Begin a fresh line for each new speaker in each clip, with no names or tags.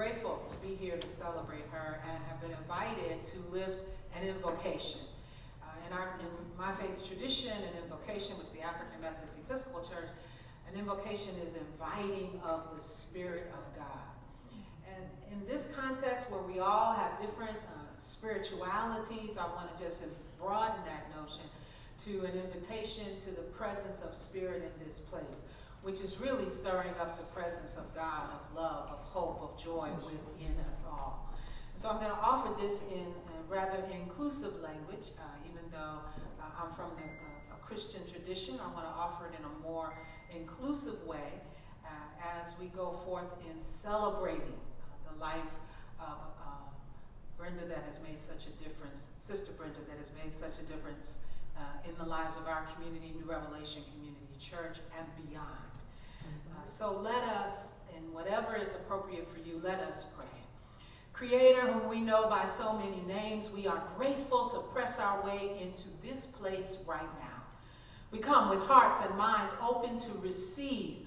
grateful to be here to celebrate her and have been invited to lift an invocation. In my faith tradition, an invocation was the African Methodist Episcopal Church. An invocation is inviting of the Spirit of God. And in this context where we all have different spiritualities, I want to just broaden that notion to an invitation to the presence of Spirit in this place, which is really stirring up the presence of God, of love, of hope, of joy within us all. So I'm going to offer this in a rather inclusive language, even though I'm from a Christian tradition. I want to offer it in a more inclusive way as we go forth in celebrating the life of Brenda that has made such a difference, Sister Brenda that has made such a difference in the lives of our community, New Revelation Community Church, and beyond. So let us, in whatever is appropriate for you, let us pray. Creator, whom we know by so many names, we are grateful to press our way into this place right now. We come with hearts and minds open to receive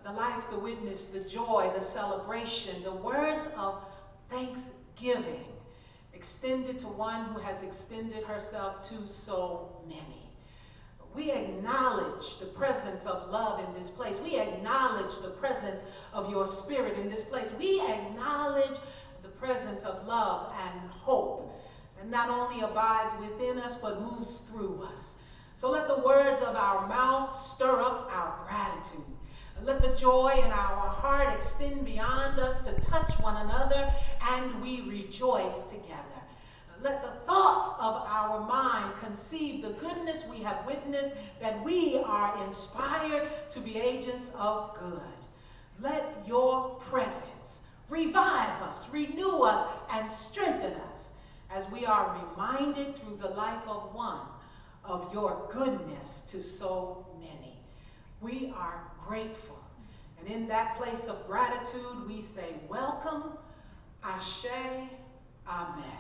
the life, the witness, the joy, the celebration, the words of thanksgiving extended to one who has extended herself to so many. We acknowledge the presence of love in this place. We acknowledge the presence of your Spirit in this place. We acknowledge the presence of love and hope that not only abides within us but moves through us. So let the words of our mouth stir up our gratitude. Let the joy in our heart extend beyond us to touch one another, and we rejoice together. Let the thoughts of our mind conceive the goodness we have witnessed, that we are inspired to be agents of good. Let your presence revive us, renew us, and strengthen us as we are reminded through the life of one of your goodness to so many. We are grateful. And in that place of gratitude, we say, welcome, Ashe, Amen.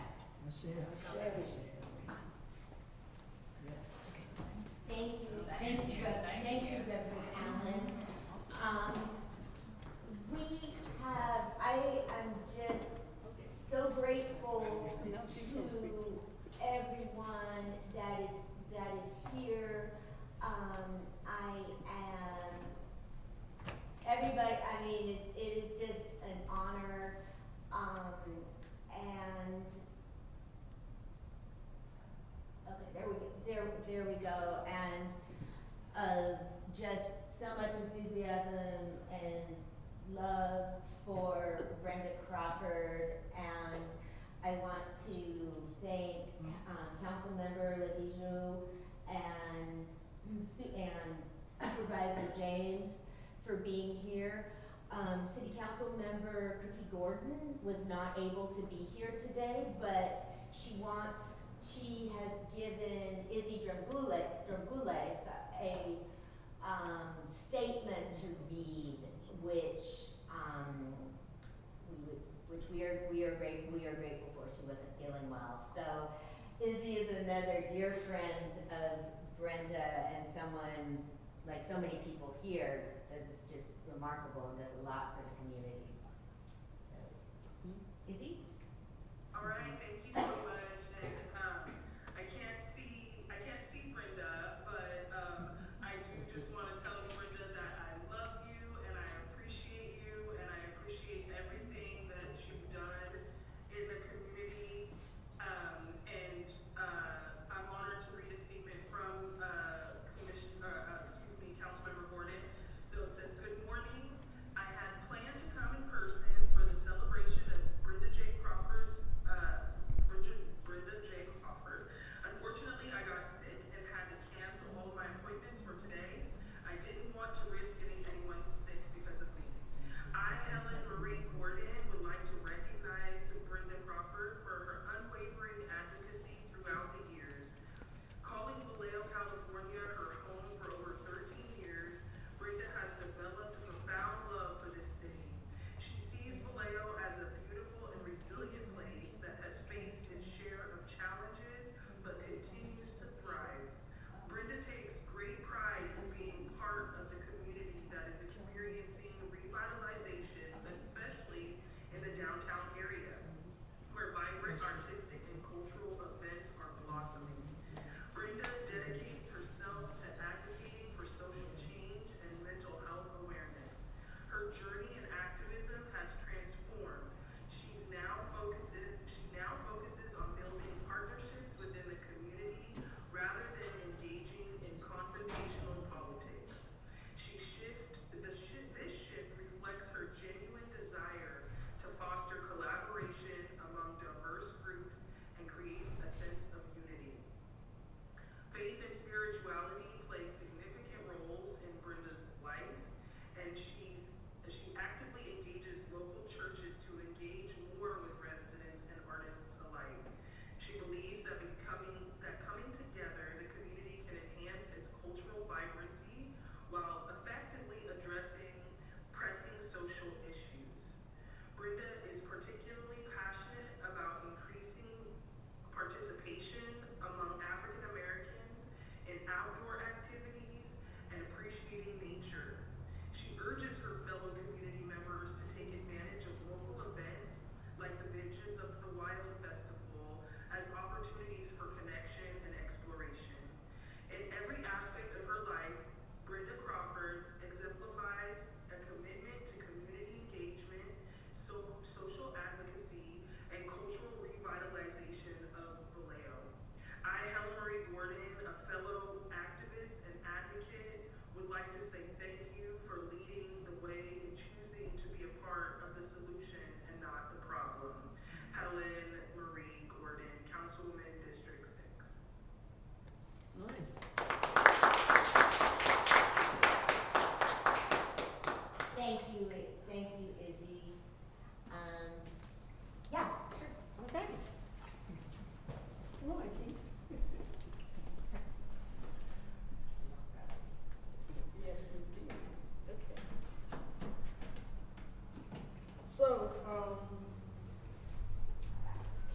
Thank you, Reverend Allen. I am just so grateful to everyone that is here. Everybody, it is just an honor, and okay, there we go, and just so much enthusiasm and love for Brenda Crawford, and I want to thank Councilmember Ladiju and Supervisor James for being here. City Council Member Cookie Gordon was not able to be here today, but she has given Izzy Drangule a statement to read, which we are grateful for. She wasn't feeling well, so Izzy is another dear friend of Brenda and someone, like so many people here, that is just remarkable and does a lot for the community. So, Izzy?
All right, thank you so much. And I can't see Brenda, but I do just want to tell you, Brenda, that I love you and I appreciate you and I appreciate everything that you've done in the community. And I'm honored to read a statement from Councilmember Gordon. So it says, "Good morning. I had planned to come in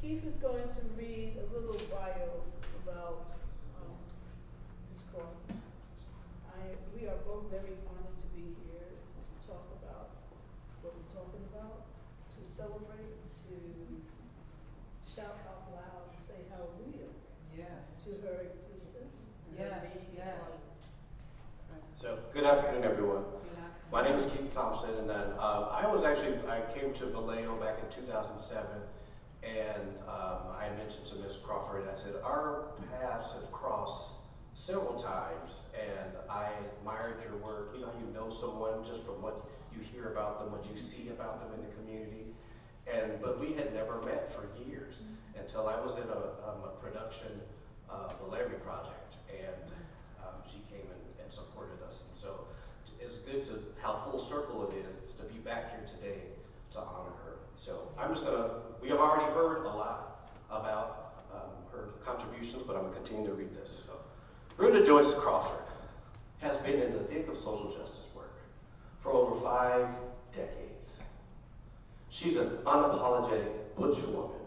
Keith is going to read a little bio about Ms. Crawford. We are both very honored to be here to talk about what we're talking about, to celebrate, to shout out loud and say hallelujah to her existence. And her being in life.
So, good afternoon, everyone. My name is Keith Thompson, and then I came to Vallejo back in 2007, and I mentioned to Ms. Crawford, I said, our paths have crossed several times, and I admired your work. You know, you know someone just from what you hear about them, what you see about them in the community, but we had never met for years until I was in a production of the Larry Project, and she came and supported us. And so it's good to how full circle it is to be back here today to honor her. So we have already heard a lot about her contributions, but I'm going to continue to read this. So, Brenda Joyce Crawford has been in the thick of social justice work for over 5 decades. She's an unapologetic butcher woman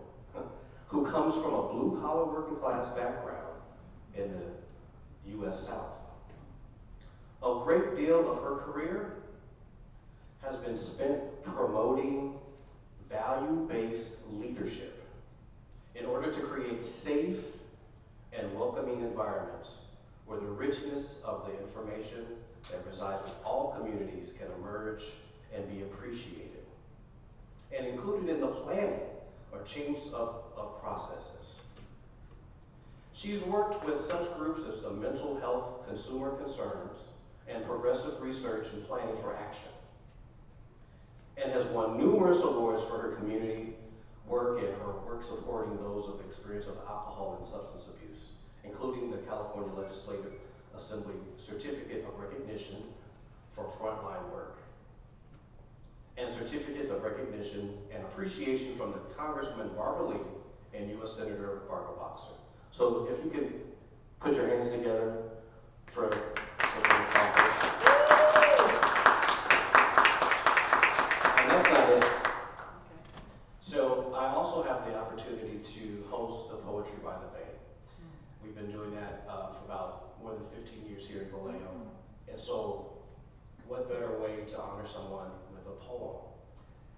who comes from a blue-collar working class background in the U.S. South. A great deal of her career has been spent promoting value-based leadership in order to create safe and welcoming environments where the richness of the information that resides with all communities can emerge and be appreciated, and included in the planning or change of processes. She's worked with such groups as the Mental Health Consumer Concerns and Progressive Research and Planning for Action, and has won numerous awards for her community work and her work supporting those of experience of alcohol and substance abuse, including the California Legislative Assembly Certificate of Recognition for frontline work, and certificates of recognition and appreciation from the Congressman Barbara Lee and U.S. Senator Barbara Boxer. So if you can put your hands together for and that's not it. So I also have the opportunity to host the Poetry by the Bay. We've been doing that for about more than 15 years here in Vallejo. And so what better way to honor someone with a poem?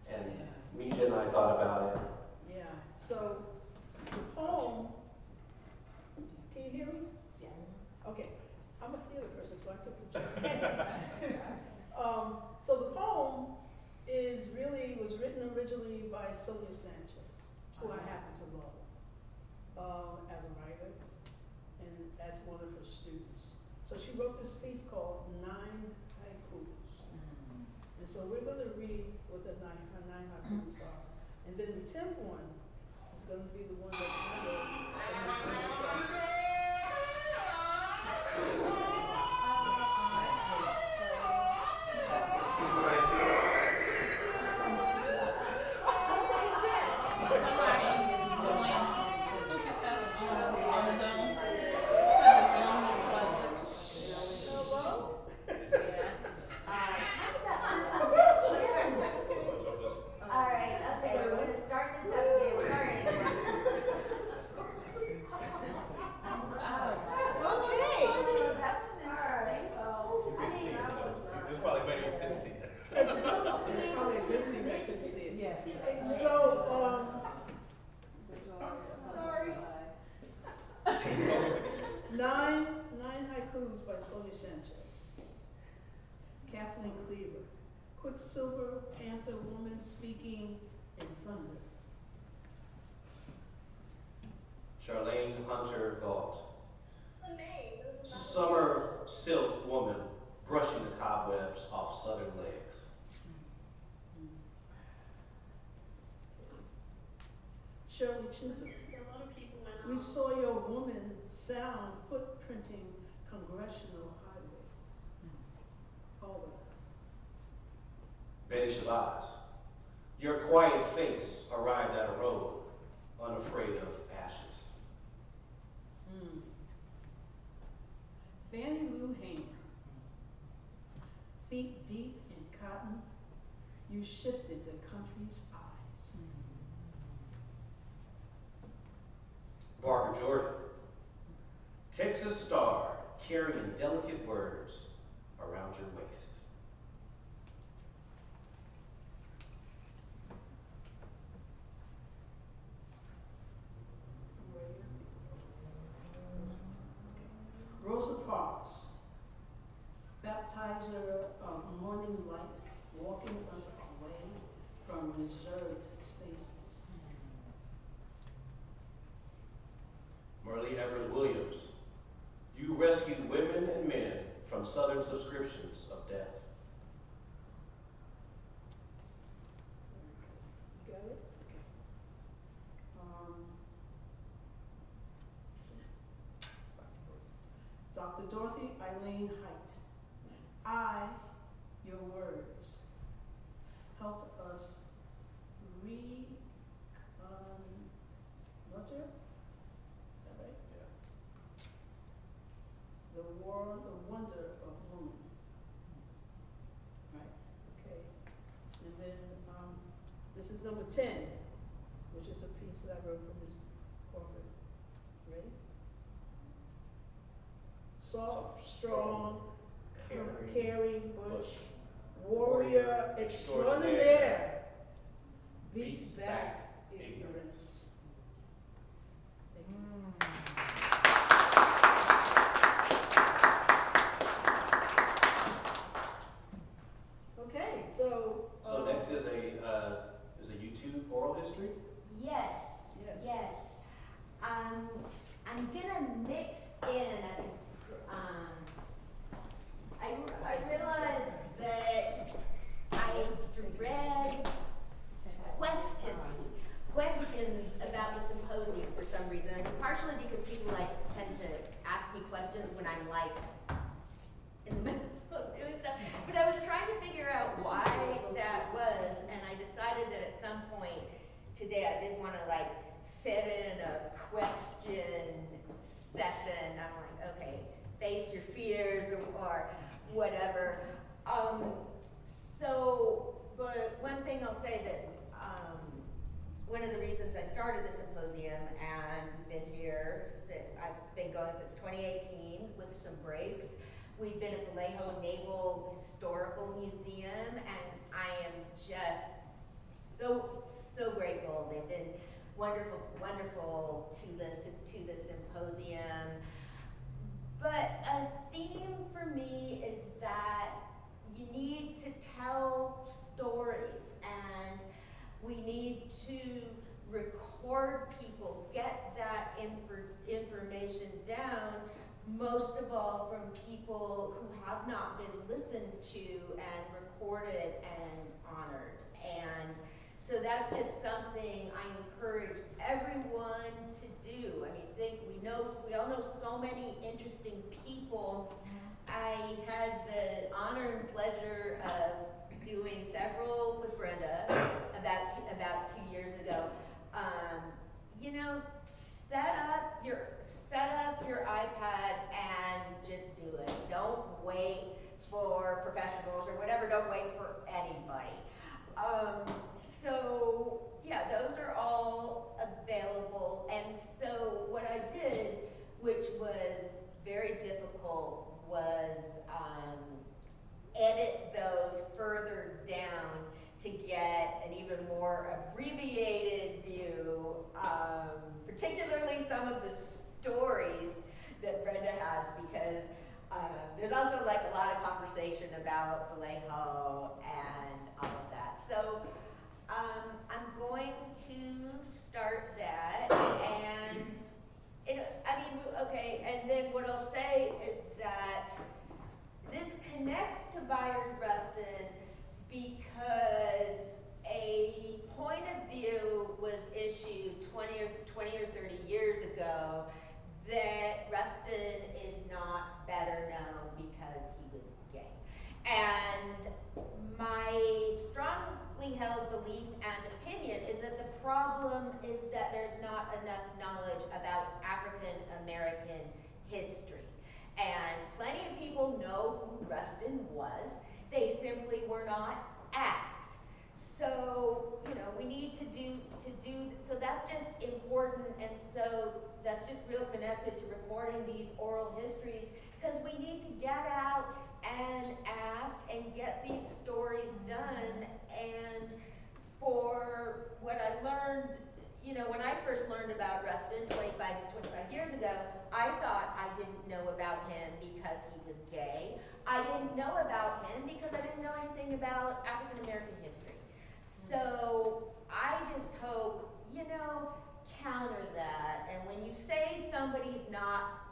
And Misha and I thought about it.
Yeah, so the poem, can you hear me?
Yes.
Okay, I'm a theater person, so I could project. So the poem was written originally by Sonia Sanchez, who I happen to love as a writer and as one of her students. So she wrote this piece called 9 Haikus. And so we're going to read what her 9 haikus are. And then the 10th one is going to be the one that I wrote. By Sonia Sanchez. Kathleen Cleaver, Quicksilver Panther woman speaking in thunder.
Charlene Hunter Gault, summer silk woman brushing the cobwebs off southern legs.
Shirley Chisholm, we saw your woman sound footprinting congressional highways.
Betty Shabazz, your quiet face arrived at a road unafraid of ashes.
Fannie Lou Hamer, feet deep in cotton, you shifted the country's eyes.
Barbara Jordan, Texas star, carrying delicate words around your waist.
Rosa Parks, baptizer of morning light, walking us away from reserved spaces.
Marlee Evers Williams, you rescued women and men from southern subscriptions of death.
Got it? Okay. Dr. Dorothy Eileen Height, your words, helped us Roger? Is that right?
Yeah.
The wonder of woman. Right? Okay. And then, this is number 10, which is a piece that I wrote for Ms. Crawford. Ready? Soft, strong, caring, butch, warrior extraordinaire, beats back ignorance. Thank you. Okay, so.
So next is a YouTube oral history.
Yes,
Yes.
yes. I'm gonna mix in, I realized that I read questions about the symposium for some reason, partially because people tend to ask me questions when I'm in the middle of doing stuff. But I was trying to figure out why that was, and I decided that at some point today I did want to fit in a question session. I'm like, okay, face your fears or whatever. But one thing I'll say that one of the reasons I started the symposium and been here since, it's been going since 2018 with some breaks. We've been at Vallejo Naval Historical Museum, and I am just so grateful. They've been wonderful to the symposium. But a theme for me is that you need to tell stories, and we need to record people, get that information down, most of all from people who have not been listened to and recorded and honored. And so that's just something I encourage everyone to do. I mean, we all know so many interesting people. I had the honor and pleasure of doing several with Brenda about 2 years ago. Set up your iPad and just do it. Don't wait for professionals or whatever. Don't wait for anybody. So yeah, those are all available. And so what I did, which was very difficult, was edit those further down to get an even more abbreviated view, particularly some of the stories that Brenda has, because there's also a lot of conversation about Vallejo and all of that. So I'm going to start that, and and then what I'll say is that this connects to Bayard Rustin because a point of view was issued 20 or 30 years ago that Rustin is not better known because he was gay. And my strongly held belief and opinion is that the problem is that there's not enough knowledge about African American history. And plenty of people know who Rustin was. They simply were not asked. So, we need to do, so that's just important. And so that's just real connected to recording these oral histories, because we need to get out and ask and get these stories done. And for what I learned, when I first learned about Rustin 25 years ago, I thought I didn't know about him because he was gay. I didn't know about him because I didn't know anything about African American history. So I just hope, counter that. And when you say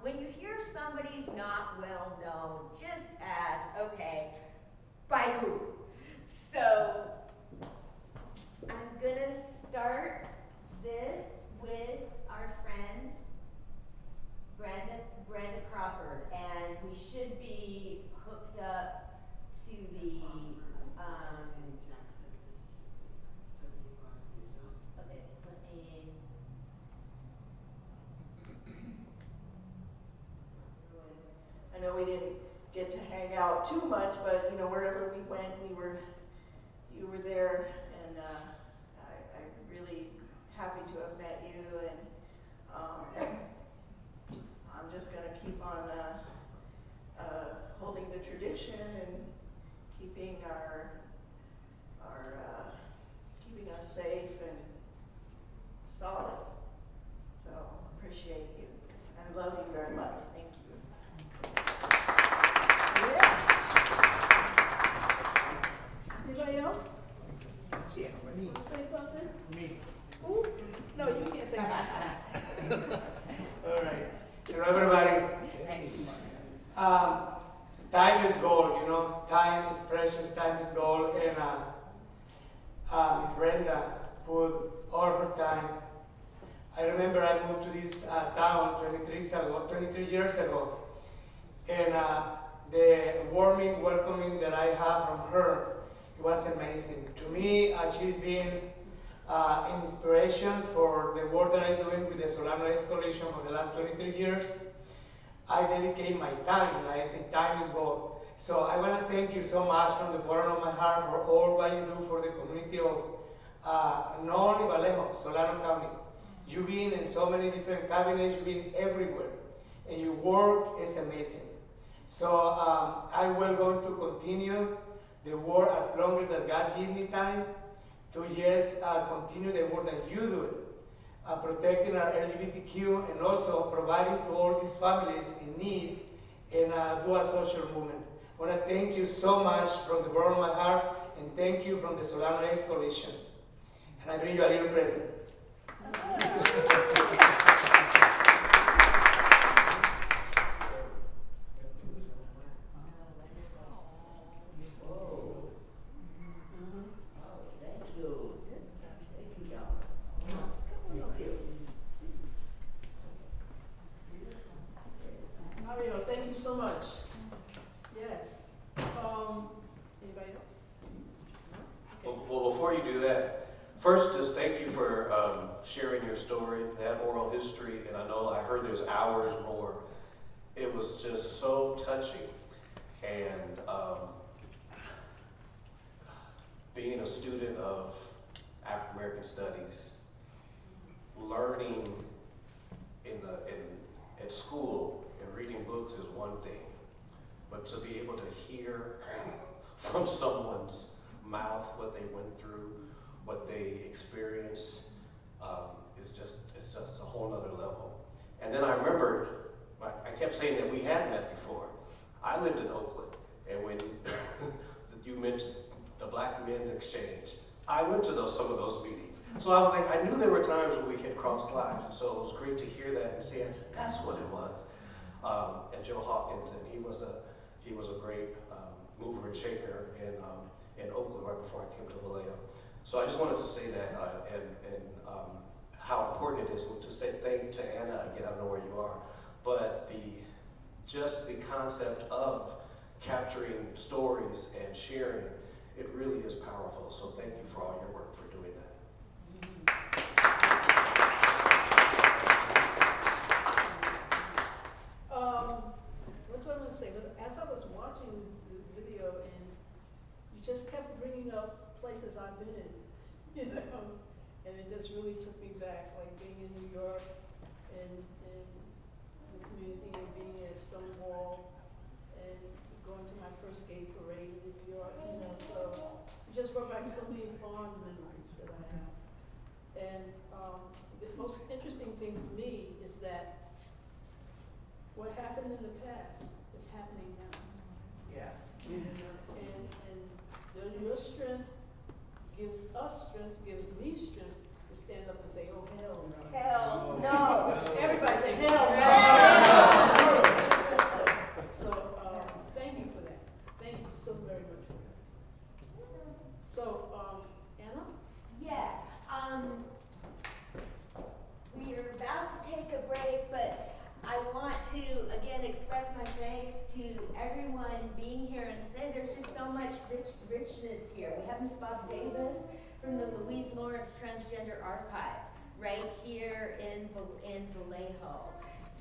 when you hear somebody's not well known, just ask, okay, by who? So I'm gonna start this with our friend Brenda Crawford, and we should be hooked up to the okay, let me
I know we didn't get to hang out too much, but wherever we went, you were there, and I'm really happy to have met you, and I'm just going to keep on holding the tradition and keeping keeping us safe and solid. So appreciate you and love you very much. Thank you.
Yeah. Anybody else?
Yes, me.
Want to say something?
Me.
Who? No, you can't say that.
All right. Everybody. Time is gold, Time is precious, time is gold, and Miss Brenda put all her time. I remember I moved to this town 23 years ago, and the warming welcoming that I have from her, it was amazing. To me, she's been an inspiration for the work that I'm doing with the Solano Ice Coalition for the last 23 years. I dedicate my time, like I say, time is gold. So I want to thank you so much from the bottom of my heart for all what you do for the community of not only Vallejo, Solano County. You've been in so many different cabinets, you've been everywhere, and your work is amazing. So I will going to continue the work as long as that God gives me time to just continue the work that you do, protecting our LGBTQ and also providing to all these families in need and do a social movement. I want to thank you so much from the bottom of my heart, and thank you from the Solano Ice Coalition. And I bring you a little present.
Mario, thank you so much. Yes. Anybody else? No? Okay.
Well, before you do that, first, just thank you for sharing your story, that oral history, and I know I heard there's hours more. It was just so touching, and being a student of African American Studies, learning at school and reading books is one thing, but to be able to hear from someone's mouth what they went through, what they experienced, it's a whole nother level. And then I remembered, I kept saying that we had met before. I lived in Oakland, and when you mentioned the Black Men's Exchange, I went to some of those meetings. So I was like, I knew there were times when we had crossed lives, and so it was great to hear that and see. I said, that's what it was. And Joe Hawkins, and he was a great mover and shaker in Oakland right before I came to Vallejo. So I just wanted to say that and how important it is to say thank to Anna again. I don't know where you are, but just the concept of capturing stories and sharing, it really is powerful. So thank you for all your work for doing that.
What do I want to say? As I was watching the video, and you just kept bringing up places I've been in, and it just really took me back, like being in New York in the community and being at Stonewall and going to my first gay parade in New York, you know, so it just brought back so many fond memories that I have. And the most interesting thing for me is that what happened in the past is happening now.
Yeah.
And your strength gives us strength, gives me strength to stand up and say, oh, hell no.
Hell no.
Everybody say, hell no.
Hell no.
So, thank you for that. Thank you so very much for that. So, Anna?
Yeah, we are about to take a break, but I want to again express my thanks to everyone being here and say there's just so much richness here. We have Ms. Bob Davis from the Louise Lawrence Transgender Archive right here in Vallejo.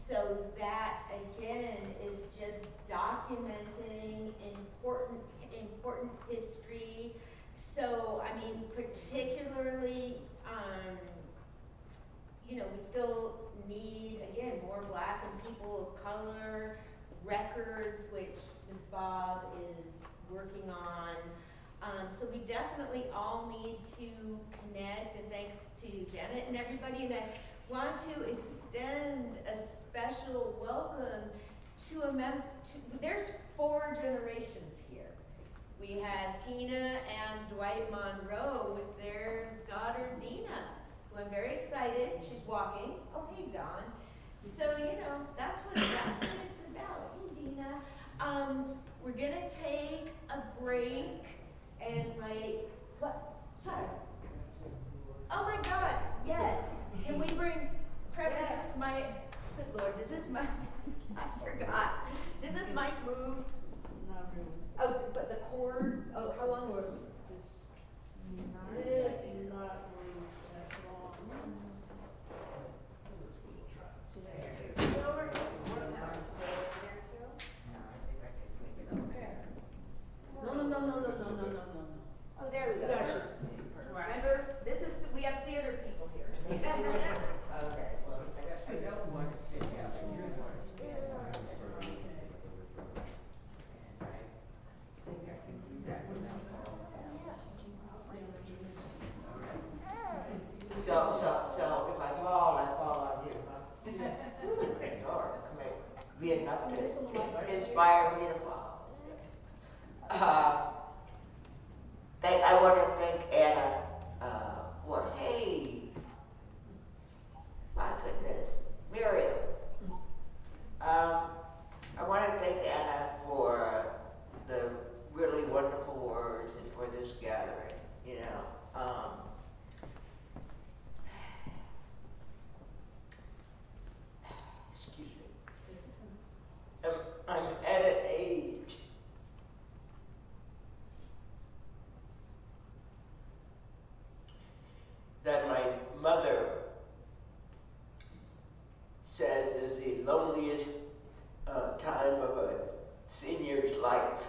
So that again is just documenting important history. So I mean, particularly, you know, we still need, again, more Black and people of color records, which Ms. Bob is working on. So we definitely all need to connect, and thanks to Janet and everybody. And I want to extend a special welcome to there's 4 generations here. We had Tina and Dwight Monroe with their daughter Dina, who I'm very excited. She's walking. Oh, hey, Dawn. So, you know, that's what it's about. Hey, Dina. We're gonna take a break and what? Sorry. Oh my God, yes. Can we bring preferences? Good Lord, does this mic, I forgot. Does this mic move?
Not really.
Oh, but the cord, how long will it?
It's not really that long. No.
Oh, there we go.
Gotcha.
Remember, we have theater people here.
Okay, well, I don't want to sit down, I do want to stand up. And I think I can do that without falling down. So if I fall on you, huh? Or be enough to inspire me to fall. I want to thank Anna hey, my goodness, Miriam. I want to thank Anna for the really wonderful words and for this gathering, you know. Excuse me. I'm at an age that my mother says is the loneliest time of a senior's life.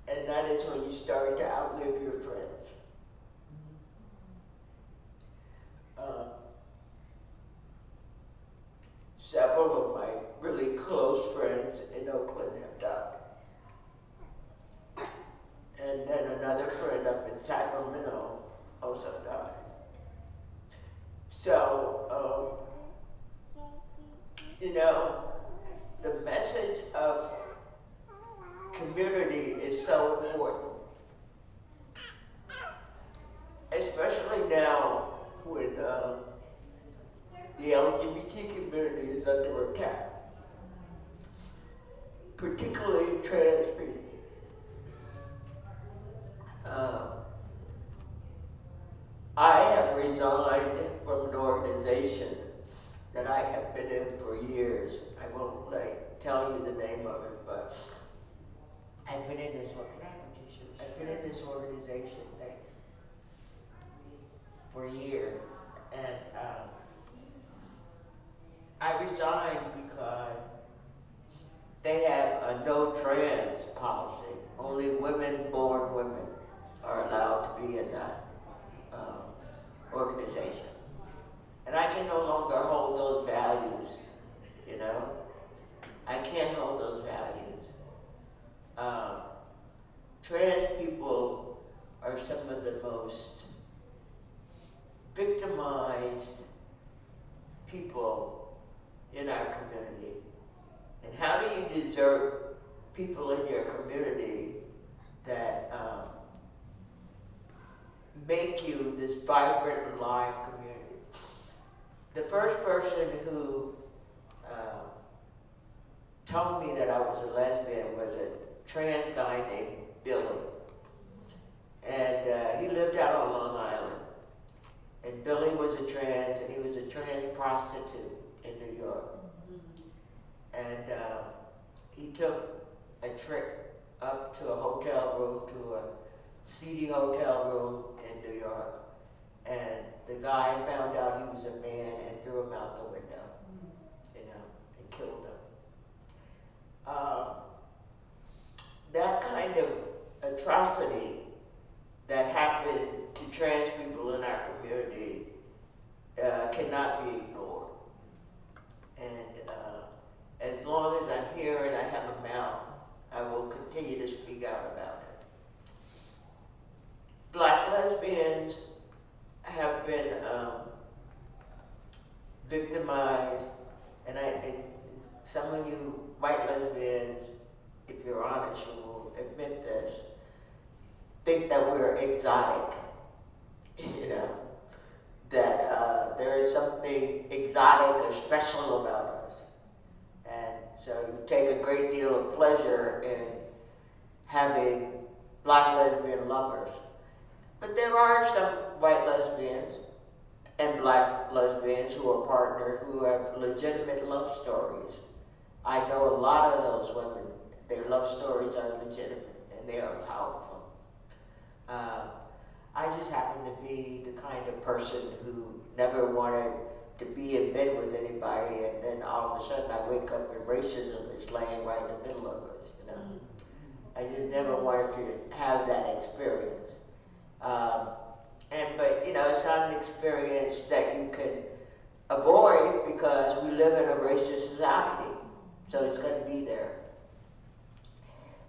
And that is when you start to outlive your friends. Several of my really close friends in Oakland have died. And then another friend up in Sacramento also died. So, you know, the message of community is so important. Especially now when the LGBT community is under attack. Particularly trans people. I have resigned from an organization that I have been in for years. I won't tell you the name of it, but I've been in this organization for years, and I resigned because they have a no trans policy. Only women-born women are allowed to be in that organization. And And I can no longer hold those values, you know? I can't hold those values. Trans people are some of the most victimized people in our community. And how do you desert people in your community that make you this vibrant and live community? The first person who told me that I was a lesbian was a trans guy named Billy. And he lived out on Long Island. And Billy was a trans, and he was a trans prostitute in New York. And he took a trip up to a hotel room, to a seedy hotel room in New York. And the guy found out he was a man and threw him out the window, you know, and killed him. That kind of atrocity that happened to trans people in our community cannot be ignored. And as long as I'm here and I have a mouth, I will continue to speak out about it. Black lesbians have been victimized, and some of you white lesbians, if you're honest, you will admit this, think that we're exotic, you know, that there is something exotic or special about us. And so you take a great deal of pleasure in having black lesbian lovers. But there are some white lesbians and black lesbians who are partnered who have legitimate love stories. I know a lot of those women. Their love stories are legitimate and they are powerful. I just happen to be the kind of person who never wanted to be in bed with anybody, and then all of a sudden I wake up and racism is laying right in the middle of us, you know. I just never wanted to have that experience. But you know, it's not an experience that you can avoid because we live in a racist society, so it's going to be there.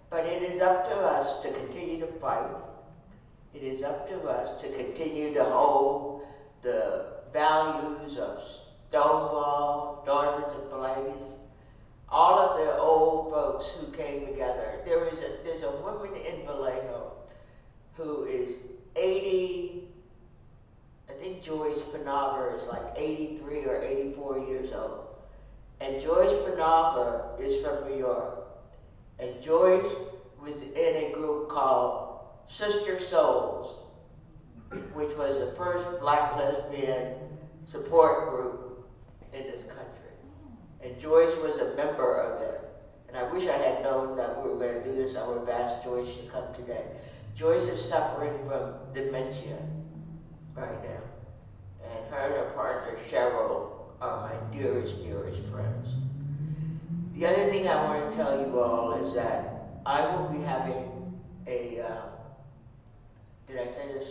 But it is up to us to continue to fight. It is up to us to continue to hold the values of Stonewall, Daughters of Blaze, all of the old folks who came together. There's a woman in Vallejo who is 80, I think Joyce Panaver is like 83 or 84 years old. And Joyce Panaver is from New York. And Joyce was in a group called Sister Souls, which was the first black lesbian support group in this country. And Joyce was a member of it. And I wish I had known that we were going to do this. I would have asked Joyce to come today. Joyce is suffering from dementia right now. And her and her partner, Cheryl, are my dearest friends. The other thing I want to tell you all is that I will be having a, a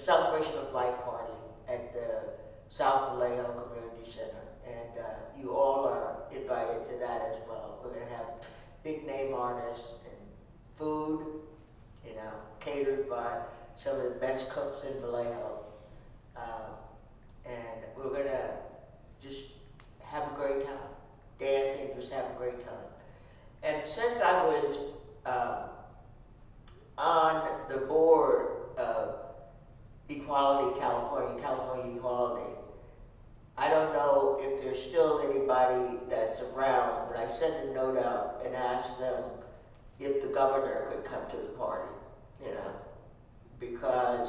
celebration of life party at the South Vallejo Community Center. And you all are invited to that as well. We're going to have big name artists and food, you know, catered by some of the best cooks in Vallejo. And we're going to just have a great time, dancing, just have a great time. And since I was on the board of Equality California Equality, I don't know if there's still anybody that's around, but I sent a note out and asked them if the governor could come to the party, you know, because,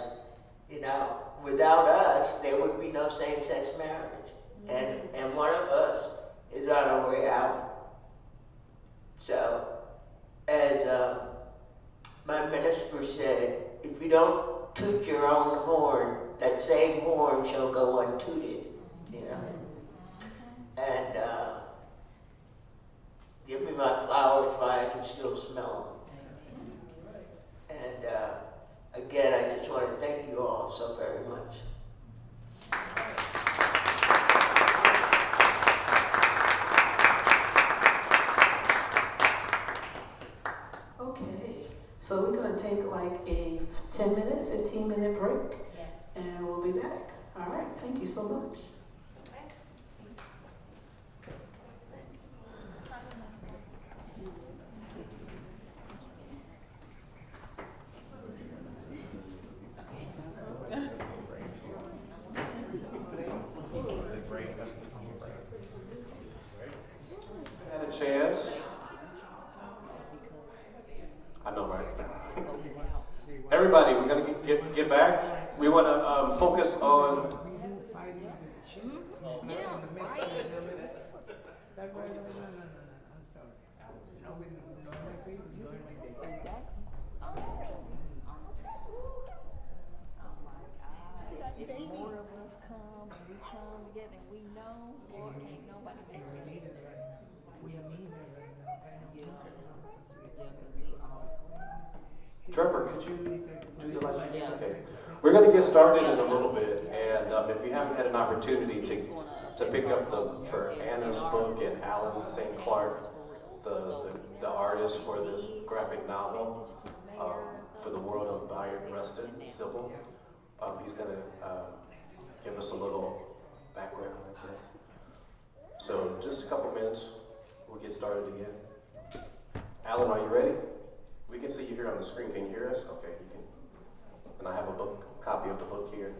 you know, without us, there would be no same-sex marriage. And one of us is on our way out. So, as my minister said, if you don't toot your own horn, that same horn shall go untooted, you know. And give me my flowers while I can still smell them. And again, I just want to thank you all so very much.
All right, thank you so much.
Had a chance. I know, right? Everybody, we're gonna get back. We want to focus on.
More of us come and we come together and we know, Lord, ain't nobody
And we need it right now. We need it right now.
Trevor, could you do the lights again? Okay. We're going to get started in a little bit, and if you haven't had an opportunity to pick up for Anna's book and Alan St. Clark, the artist for this graphic novel, for the world of Bayard, Rustin, Civil, he's going to give us a little background, I guess. So just a couple minutes, we'll get started again. Alan, are you ready? We can see you here on the screen. Can you hear us? Okay, you can. And I have a copy of the book here.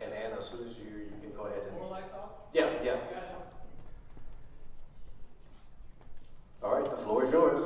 And Anna, as soon as you can go ahead and. More lights off? Yeah. All right, the floor is yours.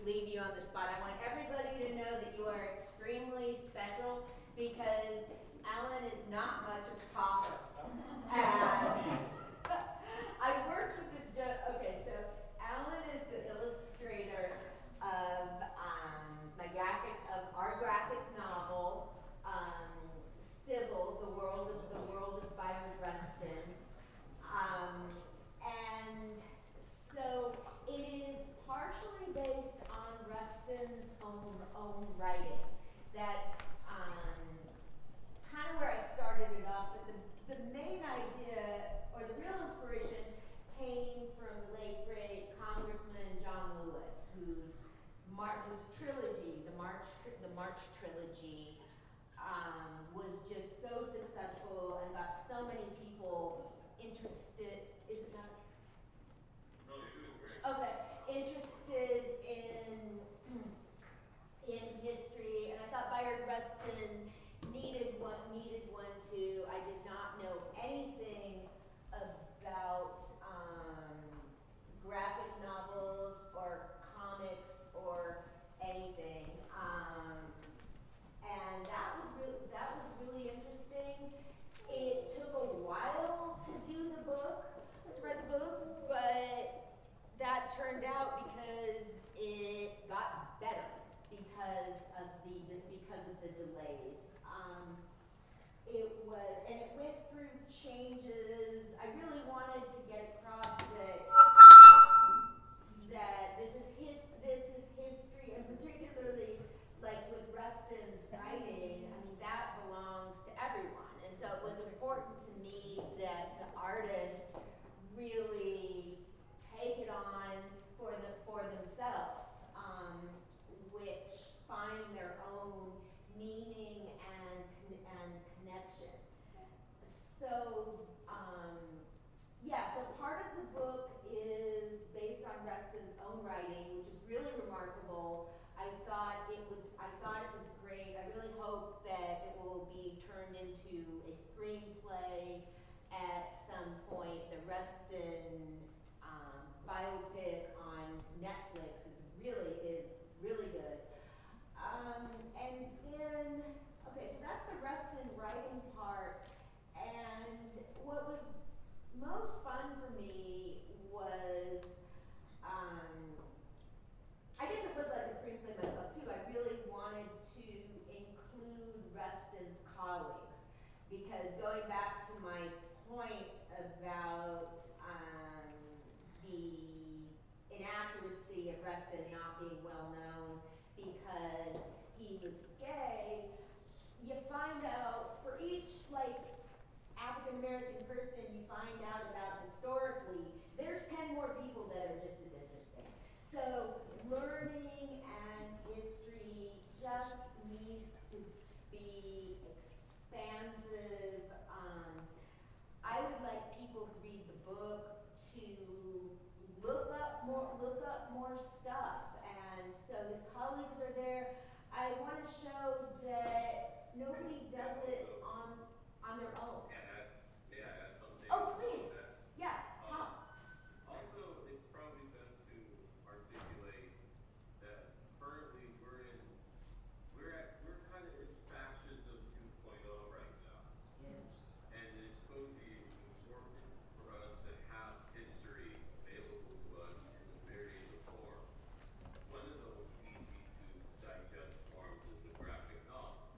Leave you on the spot. I want everybody to know that you are extremely special because Alan is not much of a talker. I worked with this okay, so Alan is the illustrator of our graphic novel, Civil, the world of Bayard Rustin. And so it is partially based on Rustin's own writing. That's kind of where I started it off. But the main idea, or the real inspiration, came from the late great Congressman John Lewis, whose trilogy, the March trilogy, was just so successful and got so many people interested. Is it not? No, you're doing great. Okay, interested in history, and I thought Bayard Rustin needed one too. I did not know anything about graphic novels or comics or anything, and that was really interesting. It took a while to write the book, but that turned out because it got better because of the delays. It went through changes. I really wanted to get across that this is history, and particularly like with Rustin's writing, I mean that belongs to everyone, and so it was important to me that the artist really take it on for themselves, which find their own meaning and connection. So so part of the book is based on Rustin's own writing, which is really remarkable. I thought it was great. some point, the Rustin biopic on Netflix is really good. And then, okay, so that's the Rustin writing part. And what was most fun for me was, I guess it was like a screenplay myself too. I really wanted to include Rustin's colleagues, because going back to my point about the inaccuracy of Rustin not being well known because he was gay, you find out for each like African American person you find out about historically, there's 10 more people that are just as interesting. So learning and history just needs to be expansive. I would like people who read the book to look up more stuff. And so his colleagues are there. I want to show that nobody does it on their own.
May I add something?
Oh, please.
To that?
Yeah.
Also, it's probably best to articulate that currently we're kind of in fascism 2.0 right now. Yeah. And it's going to be important for us to have history available to us in a myriad of forms. One of those easy to digest forms is a graphic novel.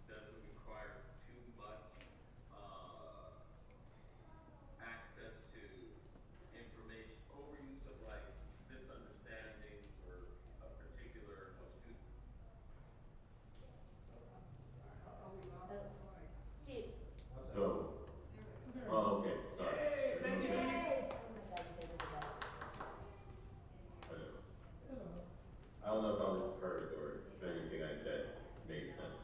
Doesn't require too much access to information, overuse of like misunderstandings or a particular
Chief.
So, oh, okay, sorry.
Hey, thank you.
Yay.
I don't know if I was first or if anything I said made sense.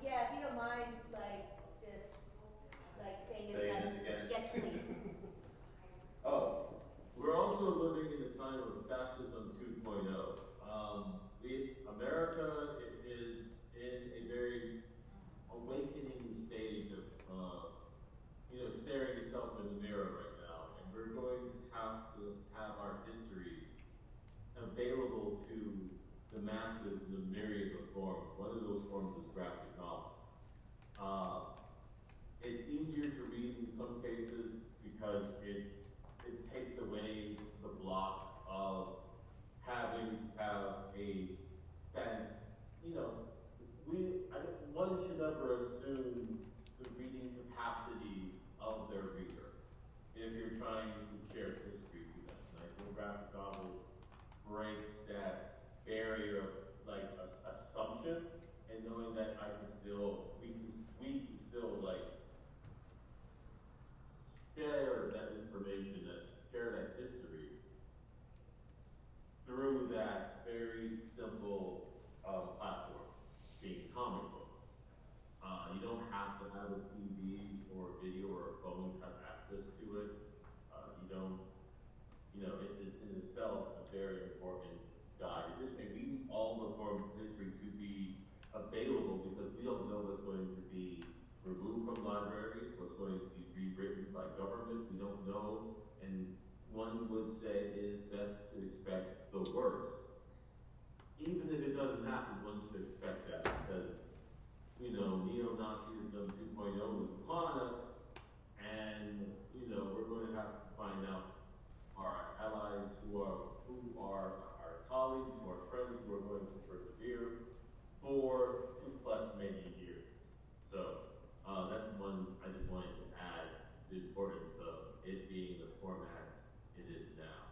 Yeah, if you don't mind, like, just, like, saying
Saying
it
it again.
Yes, please.
Oh, we're also living in a time of fascism 2.0. America is in a very awakening stage of, staring yourself in the mirror right now. And we're going to have our history available to the masses in a myriad of forms. One of those forms is graphic novels. It's easier to read in some cases because it takes away the block of having to have one should never assume the reading capacity of their reader if you're trying to share history to them. And I think graphic novels breaks that barrier of like assumption and knowing that we can still like share that information, share that history through that very simple platform, being comic books. You don't have to have a TV or a video or a phone to have access to it. It's in itself a very important guide. It just may we need all the forms of history to be available because we don't know what's going to be removed from libraries, what's going to be rewritten by government. We don't know, and one would say it is best to expect the worst. Even if it doesn't happen, one should expect that because, neo-Nazism 2.0 is upon us, and, we're going to have to find out our allies who are our colleagues, who are friends, who are going to persevere for 2+ many years. So that's one I just wanted to add the importance of it being the format it is now.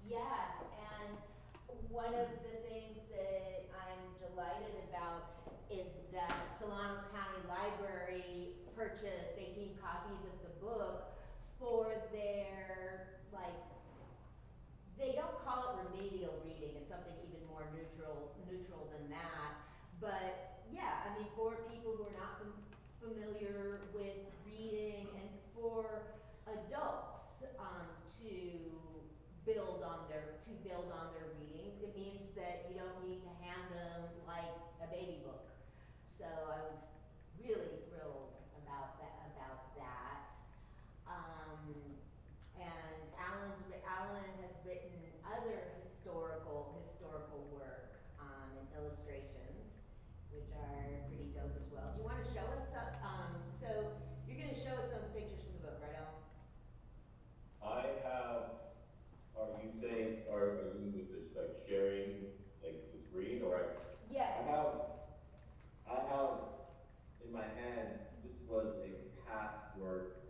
Yeah, and one of the things that I'm delighted about is that Solano County Library purchased 18 copies of the book for their, they don't call it remedial reading, it's something even more neutral than that. But yeah, for people who are not familiar with reading and for adults to build on their reading. It means that you don't need to hand them like a baby book. So I was really thrilled about that. And Alan has written other historical work and illustrations, which are pretty dope as well. Do you want to show us some? So you're going to show us some pictures from the book, right, Alan?
I have, are you saying, are you with respect sharing like the screen or
Yeah.
I have in my hand, this was a past work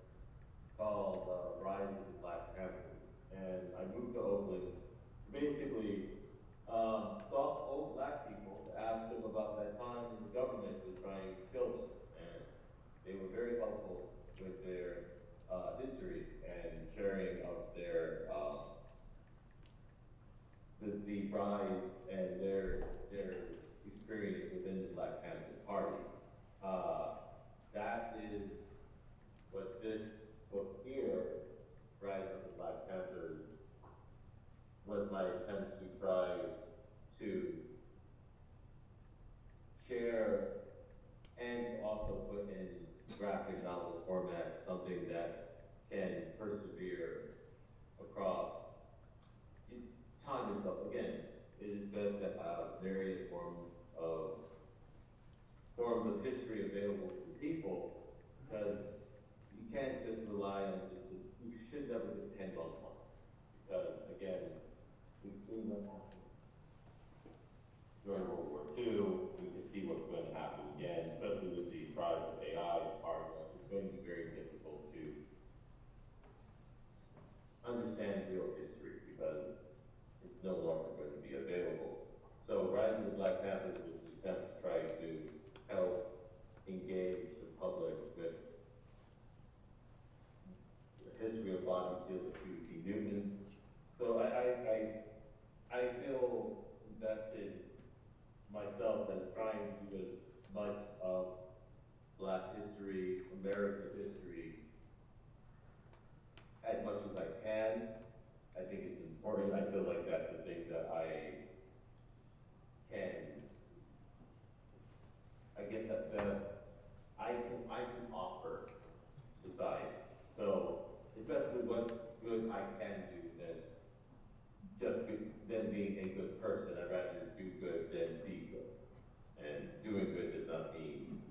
called Rise of the Black Panthers. And I moved to Oakland to basically stop old black people to ask them about that time when the government was trying to kill them. And they were very helpful with their history and sharing of their the rise and their experience within the Black Panther Party. That is what this book here, Rise of the Black Panthers, was my attempt to try to share and to also put in graphic novel format something that can persevere across time itself. Again, it is best to have various forms of history available to the people, because you can't just rely on you should never depend on one. Because again, we've seen what happened during World War II. We can see what's going to happen again, especially with the rise of AI as part of it. It's going to be very difficult to understand real history because it's no longer going to be available. So Rise of the Black Panthers was an attempt to try to help engage the public with the history of Bobby Seale and Huey P. Newton. So I feel invested myself as trying to do as much of Black history, American history, as much as I can. I think it's important. I feel like that's a thing that I guess at best, I can offer society. So, especially what good I can do than being a good person. I'd rather do good than be good. And doing good does not mean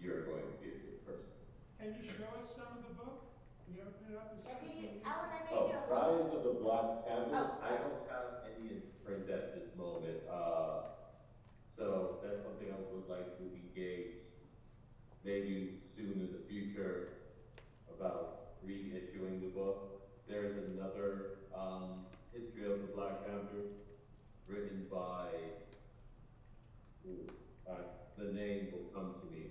you're going to be a good person.
Can you show us some of the book? Can you open it up?
Alan, I made you a
Rise of the Black Panthers.
Oh.
I don't have any in print at this moment. So that's something I would like to engage maybe soon in the future about reissuing the book. There's another history of the Black Panthers written by, the name will come to me.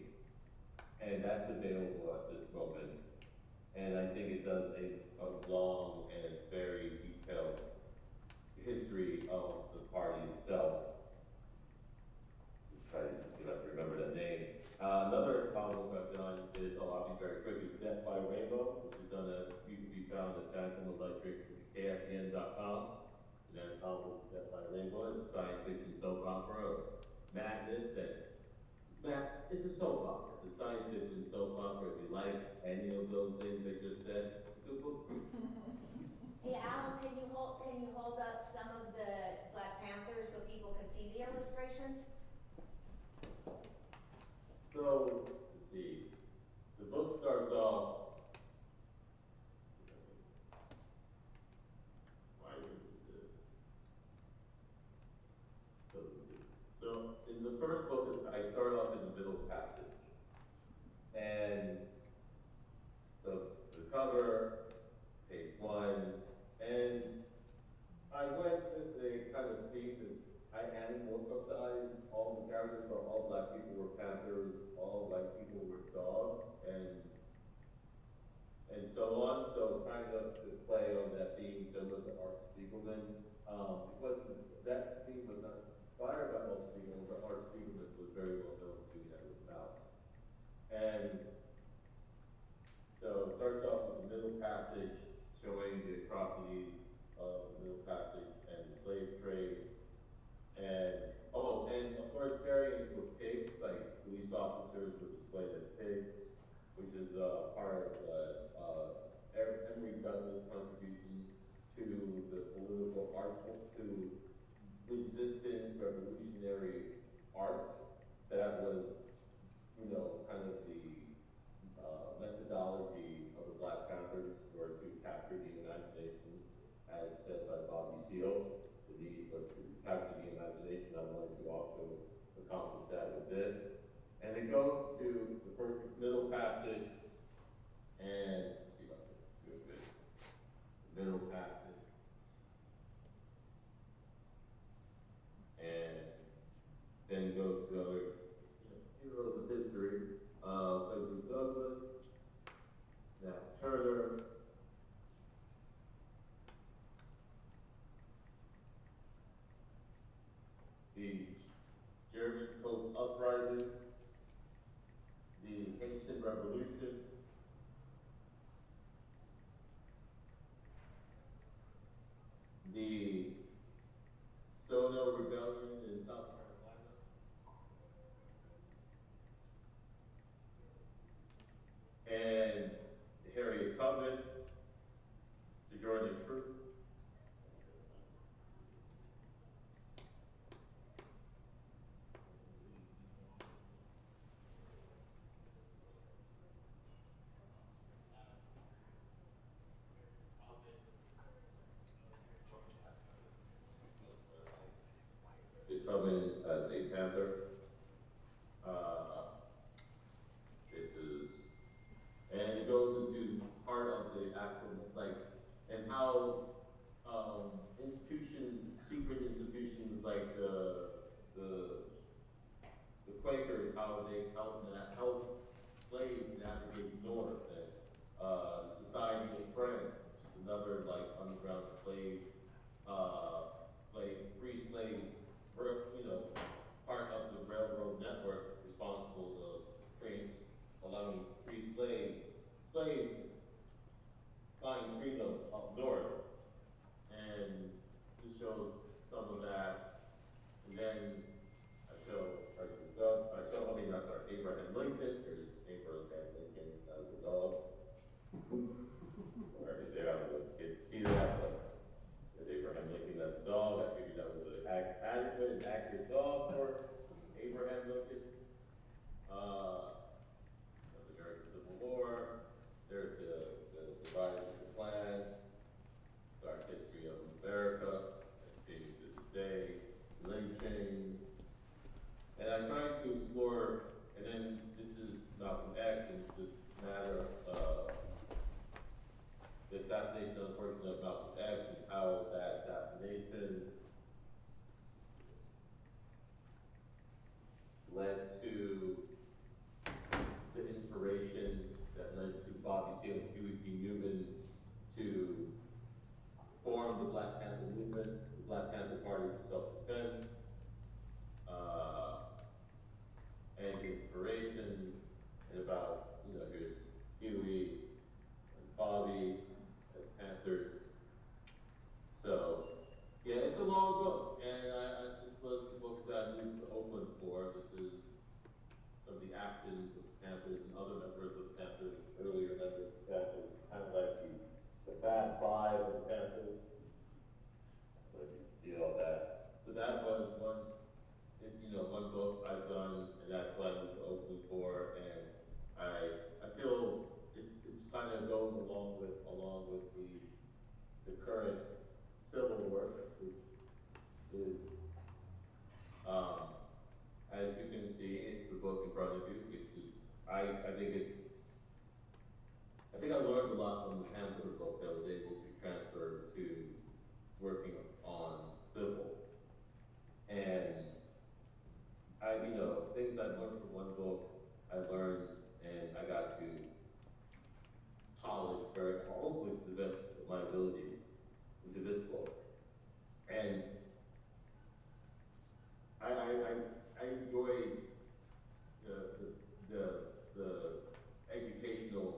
And that's available at this moment. And I think it does a long and very detailed history of the party itself. Try to see if I can remember that name. Another comic book I've done is, I'll be very quick, is Death by Rainbow, which is done you can be found at phantomelectric.com. And that comic book, Death by Rainbow, is a science fiction soap opera of madness it's a soap opera. It's a science fiction soap opera. If you like any of those things I just said, it's a good book for you.
Hey Alan, can you hold up some of the Black Panthers so people can see the illustrations?
So, let's see. The book starts off. Why is it? So, in the first book, I start off in the middle passage. And so it's the cover, page 1, and I went with the kind of theme that I anamorphosized all the characters, so all Black people were panthers, all white people were dogs, and so on. So kind of to play on that theme, similar to Art Spiegelman, because that theme was not inspired by Art Spiegelman, but Art Spiegelman was very well known for doing that with Mouse. And so it starts off with the middle passage showing the atrocities of the Middle Passage and the slave trade. And authoritarians were pigs, like police officers resistance, revolutionary art that was, you know, kind of the methodology of the Black Panthers were to capture the imagination, as said by Bobby Seale. The need was to capture the imagination. I'm going to also accomplish that with this. And it goes to the first middle passage, and let's see if I can do it good. The middle passage. And then it goes to other heroes of history, Frederick Douglass, Nat Turner, the German Coast Uprising, the Haitian Revolution, the Stono Rebellion in South Carolina, and Harriet Tubman, Sojourner Truth, Tubman as a Panther. This is, and it goes into part of the actual, like, and how institutions, secret institutions like the Quakers, how they helped slaves navigate north, and the Society of Friends, which is another like underground free slave, you know, part of the railroad network responsible for allowing free slaves find freedom up north. And this shows some of that. And then Abraham Lincoln. There's Abraham Lincoln as a dog. Or if they have a kid see that, but there's Abraham Lincoln as a dog. I figured that was an adequate and accurate dog for Abraham Lincoln. The American Civil War. There's the rise of the Klan, dark history of America, that continues to this day, lynchings. And I tried to explore, and then this is Malcolm X, and the matter of the assassination, unfortunately, of Malcolm X, and how that assassination led to the inspiration that led to Bobby Seale and Huey P. Newman to form the Black Panther movement, the Black Panther Party for Self-Defense, and inspiration, and about, you know, here's Huey and Bobby as Panthers. So, yeah, it's a long book, and this was the book that I moved to Oakland for. This is some of the actions of the Panthers and other members of the Panthers, earlier members of the Panthers, kind of like the Fab Five of the Panthers. So you can see all that. So that was one book I've done, and that's what I moved to Oakland for. And I feel it's kind of goes along with the current Civil War, which is as you can see, it's the book in front of you, which is I think I learned a lot from the Panther book that I was able to transfer to working on civil. And things I learned from one book, I learned and I got to polish hopefully to the best of my ability into this book. And I enjoyed the educational,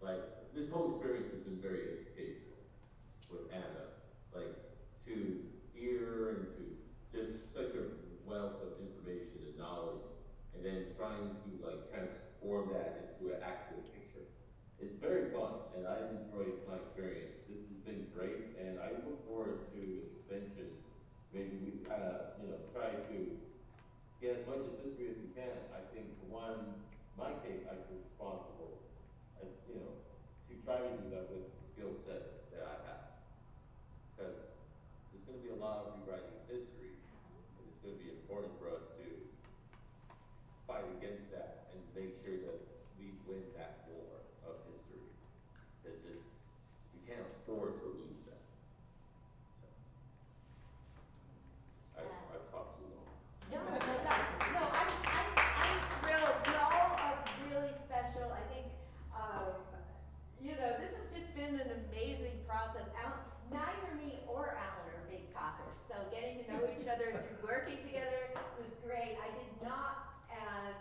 like, this whole experience we try to get as much as history as we can. I think my case, I feel responsible as, to try to do that with the skill set that I have. Because there's going to be a lot of rewriting of history, and it's going to be important for us to fight against that and make sure that we win that war of history. Because we can't afford to lose that. So, I've talked too long.
No, I'm thrilled. Y'all are really special. I think, this has just been an amazing process. Neither me or Alan are big talkers, so getting to know each other through working together was great. I did not, and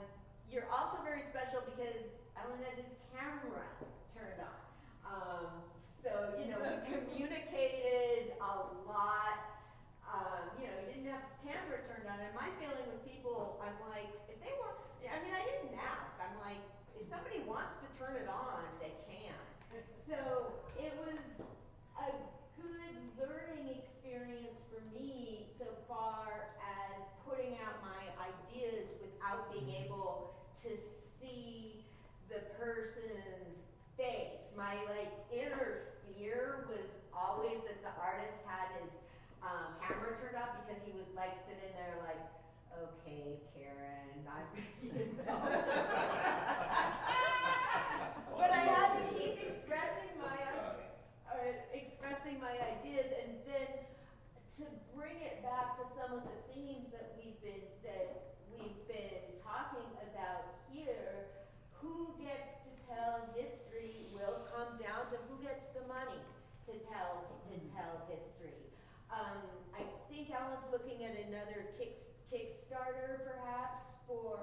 you're also very special because Alan has his camera turned on. So, we communicated a lot. He didn't have his camera turned on, and my feeling with people, I'm like, if they want, I didn't ask, I'm like, if somebody wants to turn it on, they can. So, it was a good learning experience for me so far as putting out my ideas without being able to see the person's face. My inner fear was always that the artist had his camera turned off because he was sitting there okay, Karen, but I had to keep expressing my ideas, and then to bring it back to some of the themes that we've been talking about here. Who gets to tell history will come down to who gets the money to tell history. I think Alan's looking at another Kickstarter perhaps for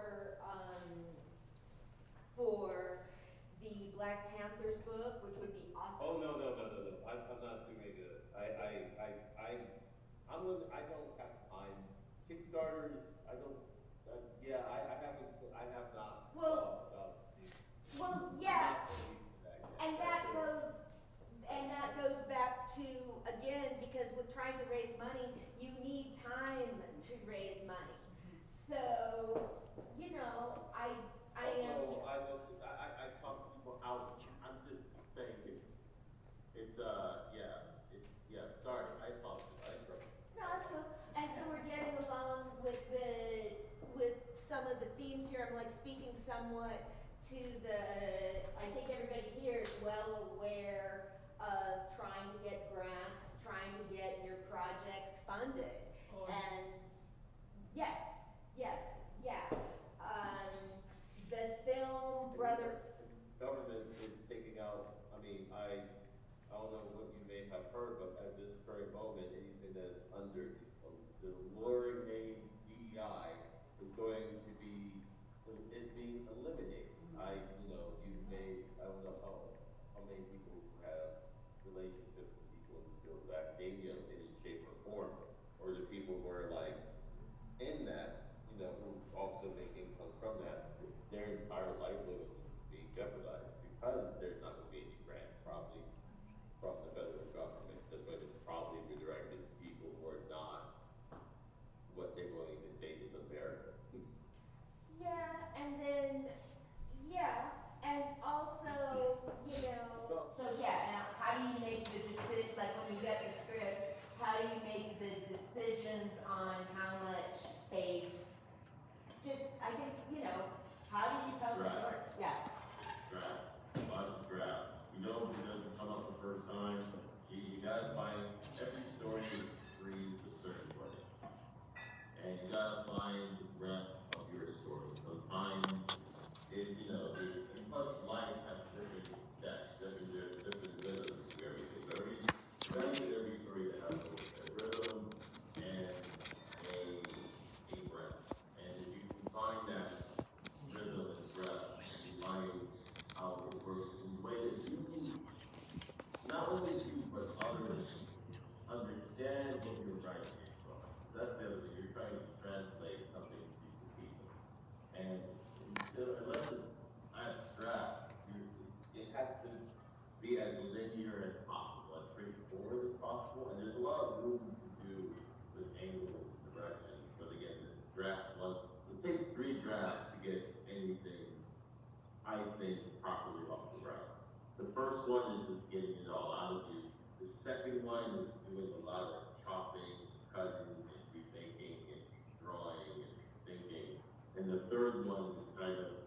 the Black Panthers book, which would be awesome.
Oh, no. I'm not doing it. I don't have time. Kickstarters, I don't, I have not.
Well, yeah, and that goes back to, again, because with trying to raise money, you need time to raise money. So,
I talk to people out. I'm just saying sorry, I apologize.
No, that's cool. And so we're getting along with some of the themes here. I'm speaking somewhat to I think everybody here is well aware of trying to get grants, trying to get your projects funded. And yeah. The film Brother.
Government is taking out, I don't know what you may have heard, but at this very moment, anything that is under the luring name DEI is being eliminated. I don't know how many people who have relationships with people in the field of academia in any shape or form, or the people who are in that, who also make income from that, their entire livelihood is being jeopardized because there's not going to be any grants probably from the federal government that's going to probably be directed to people who are not what they're going to say is America.
And also, now how do you make the decision, when you get the script, how do you make the decisions on how much space? I think, how do you tell the story? Yeah.
Drafts, lots of drafts. It doesn't come up the first time. You gotta find, every story breathes a certain way. And you gotta find the breadth of your story. Sometimes, plus life has different steps, different rhythms to everything. Every story that has a rhythm and a breath. And if you can find that rhythm and breath, and you find how it works in the way that you, not only you, but others understand what you're writing from. That's the other thing. You're trying to translate something to people. And unless it's first one is just getting it all out of you. The second one is doing a lot of chopping, cutting, and rethinking, and drawing, and thinking. And the third one is kind of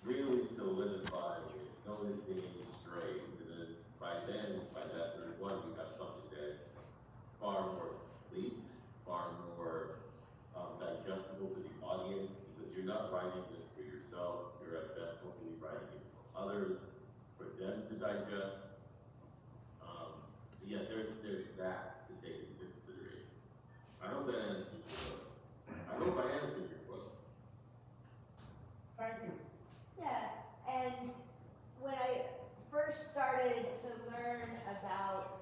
really solidifying it, noticing any strays. And then, by that third one, you have something that's far more complete, far more digestible to the audience, because you're not writing this for yourself. You're at best hopefully writing it for others, for them to digest. So yeah, there's that to take into consideration. I hope that answers your question. I hope I answered your question.
Thank you.
Yeah, and when I first started to learn about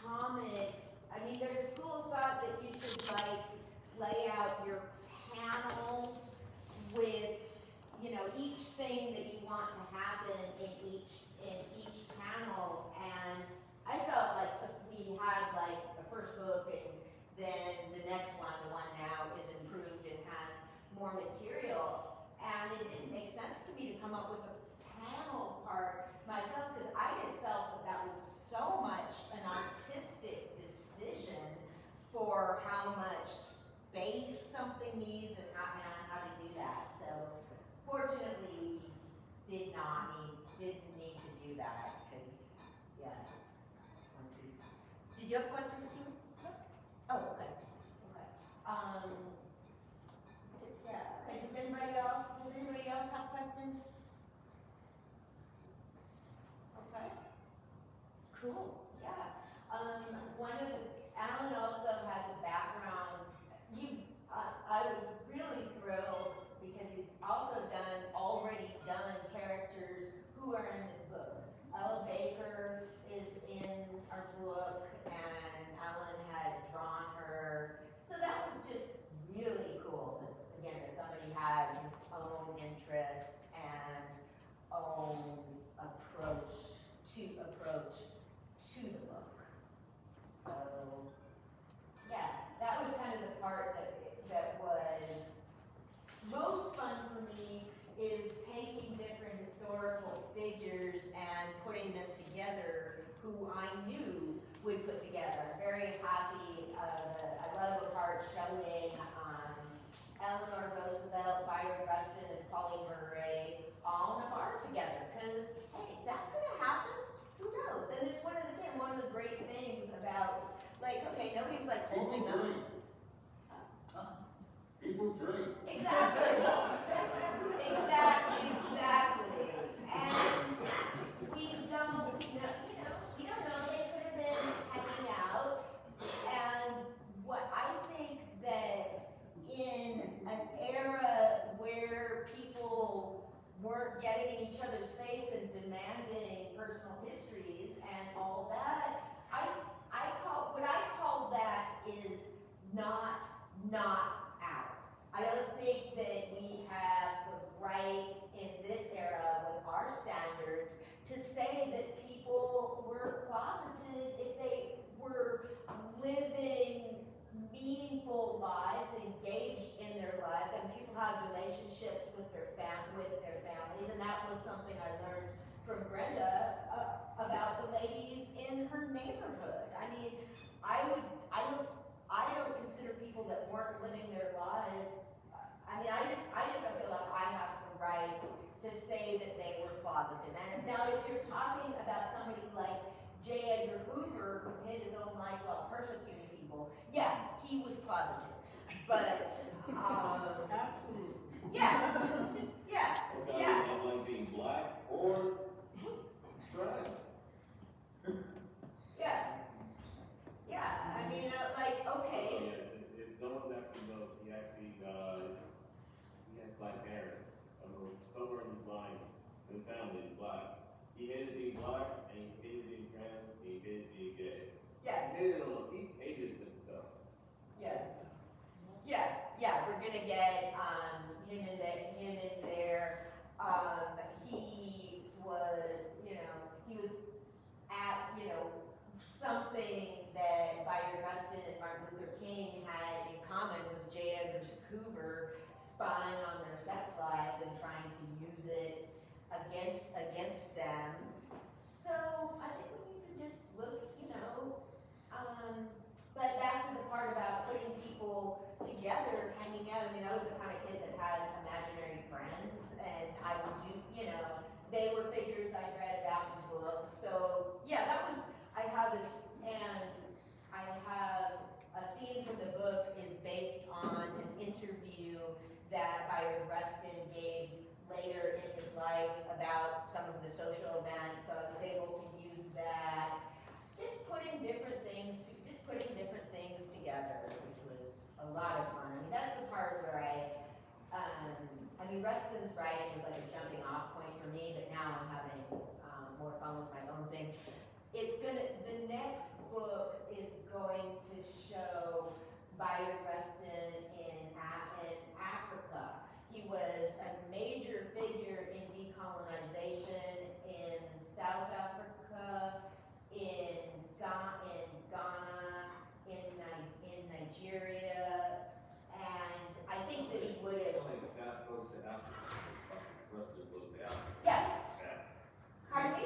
comics, I mean, there's a school of thought that you should like lay out your panels with, you know, each thing that you want to happen in each panel. And I felt like if we had like the first book and then the next one, the one now, is improved and has more material. And it didn't make sense to me to come up with a panel part myself, because I just felt that that was so much an artistic decision for how much space something needs and how to do that. So fortunately, we didn't need to do that, because, yeah. Did you have a question for Tina? Oh, okay. Okay. Yeah, okay, does anybody else have questions? Okay. Cool, yeah. Alan also has a background, I was really thrilled because he's also already done characters who are in this book. Ella Baker is in our book, and Alan had drawn her. So that was just really cool, because again, that somebody had his own interest and own approach to the book. So yeah, that was kind of the part that was most fun for me, is taking different historical figures and putting them together who I knew would put together. I'm very happy, I love the part showing Eleanor Roosevelt, Bayard, Rustin, and Polly Murray all in a bar together, because hey, that could have happened. Who knows? And it's one of the great things about, like, okay, nobody was like holding up.
People drink.
Exactly. Exactly. And we don't know, they could have been hanging out. And what I think that in an era where people weren't getting in each other's face and demanding personal histories and all that, what I call that is not out. I don't think that we have the right in this era with our standards to say that people were closeted if they were living meaningful lives, engaged in their lives, and people had relationships with their families. And that was something I learned from Brenda about the ladies in her neighborhood. I mean, I don't consider people that weren't living their lives. I mean, I just don't feel like I have the right to say that they were closeted. And now, if you're talking about somebody like J. Edgar Hoover, who hid his own life while persecuting people, yeah, he was closeted. But
Absolutely.
yeah,
Not like being black or trans.
I mean, like, okay.
Yeah, if someone actually knows, he has black parents. I don't know, somewhere in his mind, his family is black. He hated being black, and he hated being trans, and he hated being gay.
Yeah.
He hated himself.
We're gonna get him in there. He was at something that Bayard Rustin and Martin Luther King had in common was J. Edgar Hoover spying on their sex lives and trying to use it against them. So I think we need to just look, but back to the part about putting people together, hanging out. I mean, I was the kind of kid that had imaginary friends, and I would just, they were figures I read about in books. So yeah, I have this, and I have a scene from the book is based on an interview that Bayard Rustin gave later in his life about some of the social events. So I was able to use that, just putting different things together, which was a lot of fun. I mean, that's the part where Rustin's writing was like a jumping off point for me, but now I'm having more fun with my own thing. The next book is going to show Bayard Rustin in Africa. He was a major figure in decolonization in South Africa, in Ghana, in Nigeria, and I think that he would have.
That goes to Africa. Rustin goes to Africa.
Yeah. Pardon me?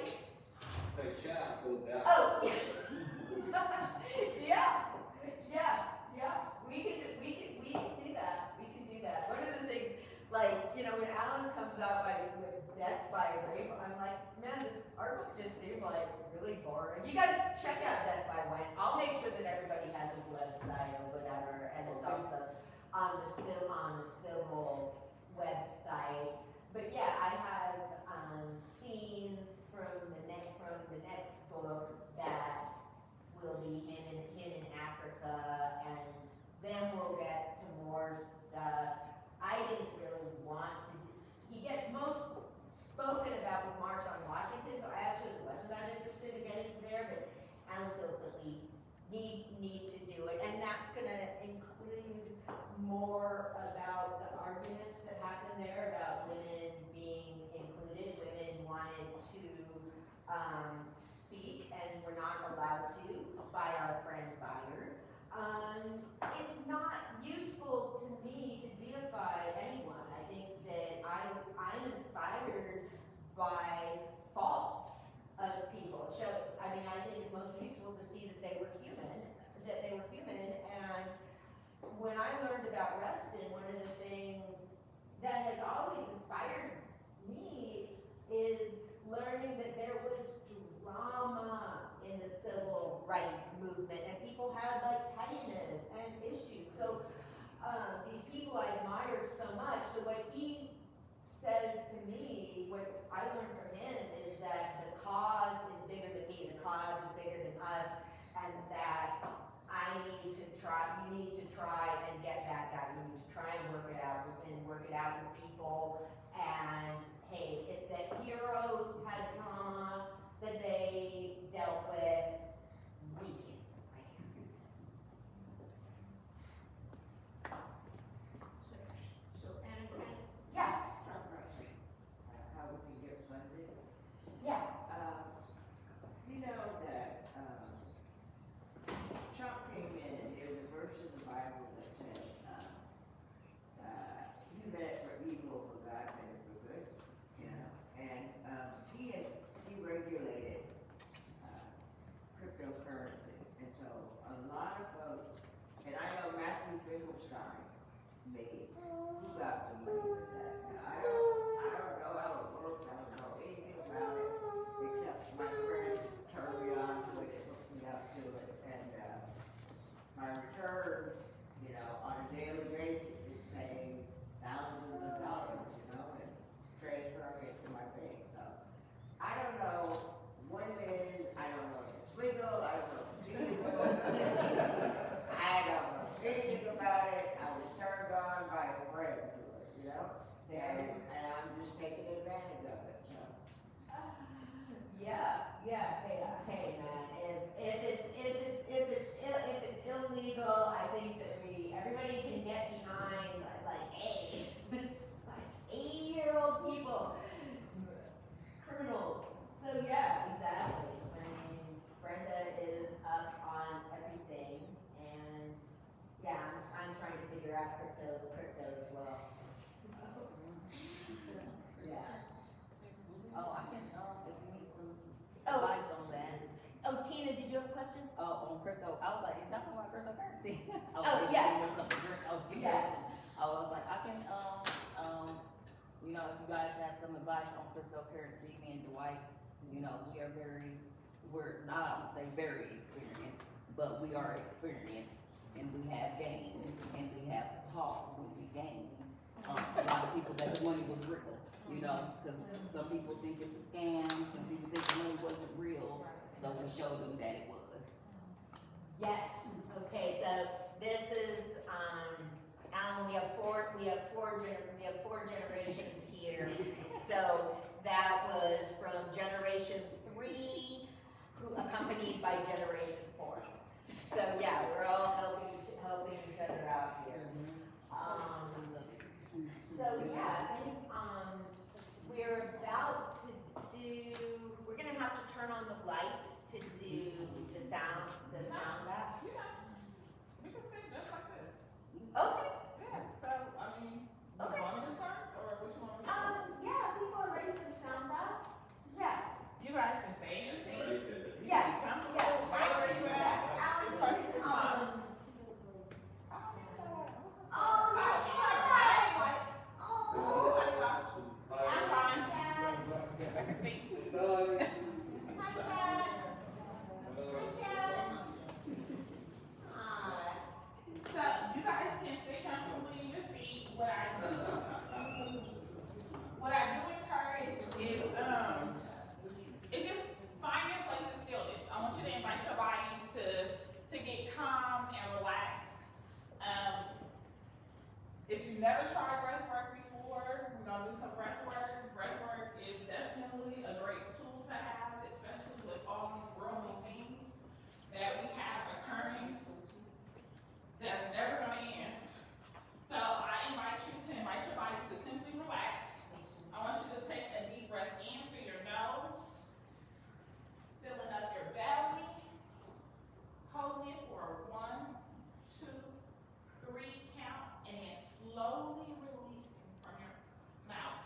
Like Shaft goes to Africa.
Oh, yeah. We can do that. We can do that. One of the things, when Alan comes out with Death by Rape, I'm like, man, our book just seemed like really boring. You guys check out Death by Wine. I'll make sure that everybody has his website or whatever, and it's also on the Civil website. But yeah, I have scenes from the next book that will be him in Africa, and then we'll get to more stuff. I didn't really want to. He gets most spoken about with March on Washington, so I actually wasn't that interested in getting there, but Alan feels that we need to do it, and that's going to include more about the arguments that happen there about women being included. Women wanted to speak, and were not allowed to by our friend Bayard. It's not useful to me to deify anyone. I think that I'm inspired by faults of people. I think it's most useful to see that they were human, and when I learned about Rustin, one of the things that has always inspired me is learning that there was drama in the civil rights movement, and people had pettiness and issues. So these people I admired so much. So what he says to me, what I learned from him, is that the cause is bigger than me, the cause is bigger than us, and that you need to try and get that guy. You need to try and work it out with people. And hey, if the heroes had trauma that they dealt with, we can.
So Anna,
Yeah.
how would we get funded?
Yeah.
You know that Trump came in, and there's a verse in the Bible that says, "You meant for evil, for God meant it for good." And he has deregulated cryptocurrency, and so a lot of folks, and I know Matthew Finkelstein made, who got the money for that. Now, I don't know how it works. I don't know anything about it, except my friend turned me on to it, hooked me up to it, and my return, on a daily basis is paying thousands of dollars, and transferring it to my bank. So I don't know what it is. I don't know if it's legal. I don't know if it's illegal. I don't know anything about it. I was turned on by a friend to it, and I'm just taking advantage of it. So.
Yeah. Hey, man. If it's illegal, I think that everybody can get behind hey, it's 80-year-old people, criminals. So yeah, exactly. I mean, Brenda is up on everything, and yeah, I'm trying to figure out crypto as well. Yeah.
Oh, I can, if you need some
Oh,
crypto. I was like, is y'all talking about cryptocurrency? I was
Oh,
giving
yeah.
them some drink. I was giving
Yeah.
them some. I was like, I can, you know, if you guys have some advice on cryptocurrency, me and Dwight, you know, we're not, I would say very experienced, but we are experienced, and we have gained, and we have taught when we gained. A lot of people that the money was real, you know, because some people think it's a scam, some people think the money wasn't real, so we showed them that it was.
Yes, okay, so this is, Alan, we have four generations here. So that was from generation 3, accompanied by generation 4. So yeah, we're all helping each other out here. So yeah, I think, we're about to do, we're gonna have to turn on the lights to do the sound bath.
We can say just like this.
Okay.
Yeah, so, I mean,
Okay.
you want me to start, or which one?
Yeah, people are ready for the sound bath. Yeah.
You guys can stay in your seat.
Yeah.
Be comfortable, right where you at. It's perfectly fine.
Oh, that's right. Oh.
I'm fine. Have a seat. So, you guys can sit comfortably in your seat. What I do encourage is, it's just find your place of stillness. I want you to invite your body to get calm and relaxed. If you've never tried breath work before, we're gonna do some breath work. Breath work is definitely a great tool to have, especially with all these growing things that we have occurring that's never gonna end. So I invite your body to simply relax. I want you to take a deep breath in through your nose, filling up your belly, holding it for a 1, 2, 3 count, and then slowly releasing from your mouth.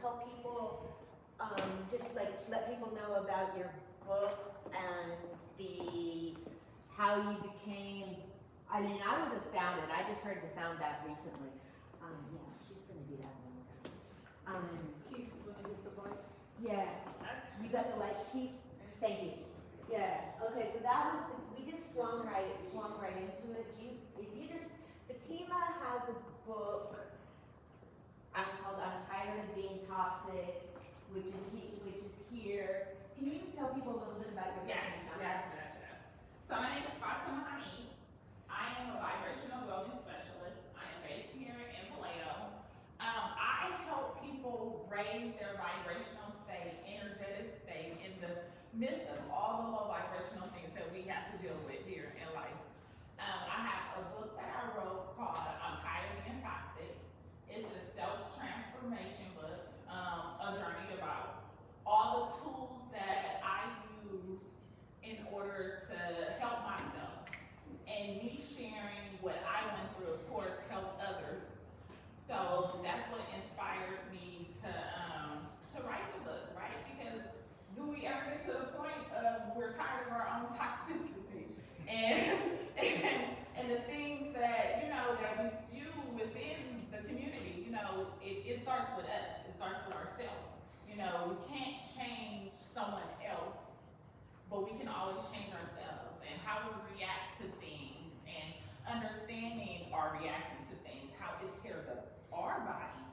tell people, just like let people know about your book and how you became, I mean, I was astounded. I just heard the sound bath recently. Yeah, she's gonna do that one.
Keith, you wanna get the lights?
Yeah. You got the lights, Keith? Thank you. Yeah, okay, so that was, we just swung right into it. Fatima has a book called I'm Tired of Being Toxic, which is here. Can you just tell people a little bit about your book?
Yes. So my name is Fatima. I am a vibrational wellness specialist. I am based here in Vallejo. I help people raise their vibrational state, energetic state, in the midst of all the low vibrational things that we have to deal with here in life. I have a book that I wrote called I'm Tired of Being Toxic. It's a self-transformation book, a journey about all the tools that I use in order to help myself. And me sharing what I went through, of course, helped others. So that's what inspired me to write the book, right? Because do we ever get to the point of we're tired of our own toxicity? And the things that, that we spew within the community, it starts with us. It starts with ourselves. We can't change someone else, but we can always change ourselves and how we react to things and understanding our reacting to things, how it tears up our body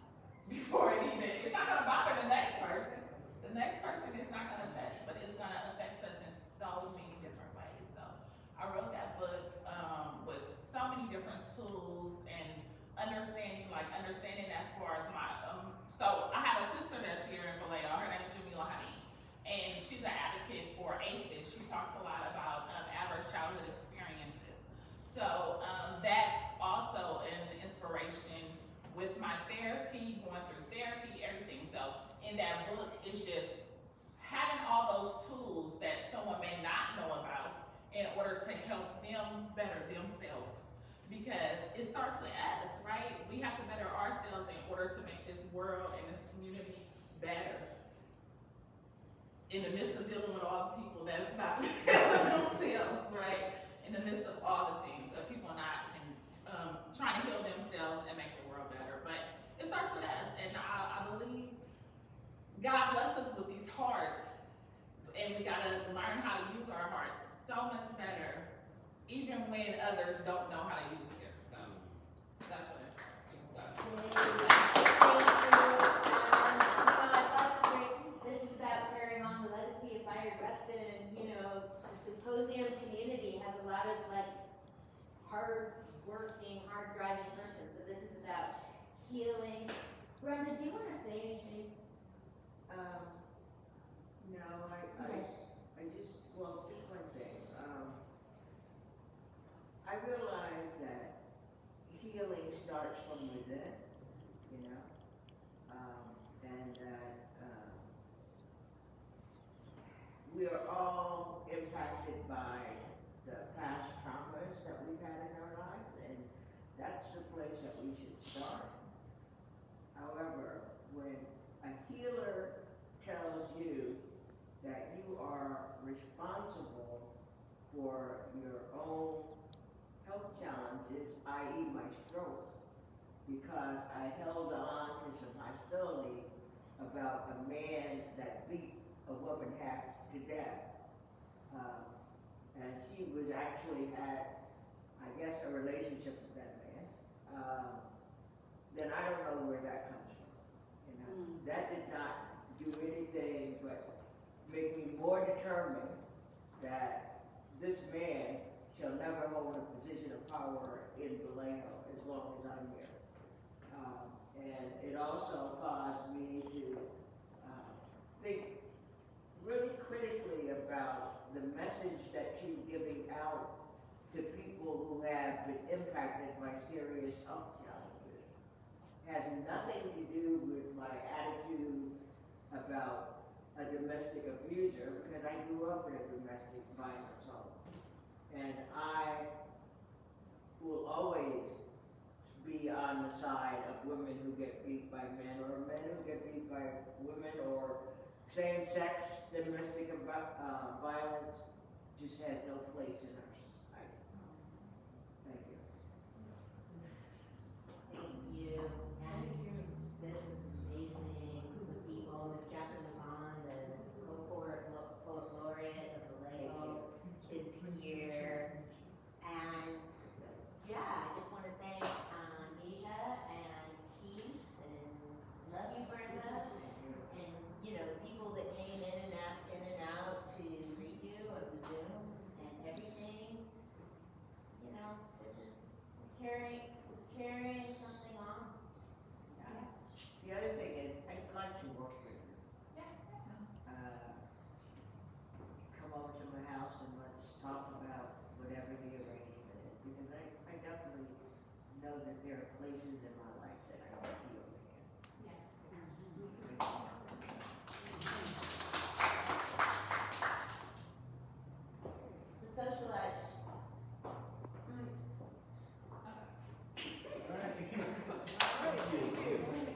before it's not gonna bother the next person. The next person is not gonna touch, but it's gonna affect us in so many different ways. So I wrote that book with so many different tools and understanding as far as my, so I have a sister that's here in Vallejo. Her name is Jamila Honey, and she's an advocate for ACEs. She talks a lot about adverse childhood experiences. So that's also an inspiration with my therapy, going through therapy, everything. So in that book, it's just having all those tools that someone may not know about in order to help them better themselves. Because it starts with us, right? We have to better ourselves in order to make this world and this community better. In the midst of dealing with all the people that's not themselves, right? In the midst of all the things of people not trying to heal themselves and make the world better. But it starts with us, and I believe God blessed us with these hearts, and we gotta learn how to use our hearts so much better, even when others don't know how to use theirs. So that's what it's
This is about carrying on the legacy of Bayard, Rustin. The Symposium community has a lot of hard-working, hard-driving person. So this is about healing. Brenda, do you want to say anything?
No, just one thing. I realize that healing starts from within, and that we are all impacted by the past traumas that we've had in our lives, and that's the place that we should start. However, when a healer tells you that you are responsible for your own health challenges, i.e. my stroke, because I held on to some hostility about a man that beat a woman half to death. And she was actually had, I guess, a relationship with that man. Then I don't know where that comes from. That did not do anything but make me more determined that this man shall never hold a position of power in Vallejo as long as I'm here. And it also caused me to think really critically about the message that you're giving out to people who have been impacted by serious health challenges. It has nothing to do with my attitude about a domestic abuser, because I grew up in a domestic violence home. And I will always be on the side of women who get beat by men, or men who get beat by women or same-sex domestic violence just has no place in our society. Thank you.
Thank you. This is amazing group of people. Miss Jacqueline Vaughn, the poet laureate of Vallejo, is here. And yeah, I just want to thank Asia and Keith and love you, Brenda, and you know people that came in and out to greet you on the Zoom and everything. You know, this is carrying something on. Yeah.
The other thing is, I'd like to work with you.
Yes.
Come over to my house and let's talk about whatever the arrangement is, because I definitely know that there are places in my life that I don't feel again.
Yes. The socialize.
All right. Thank you.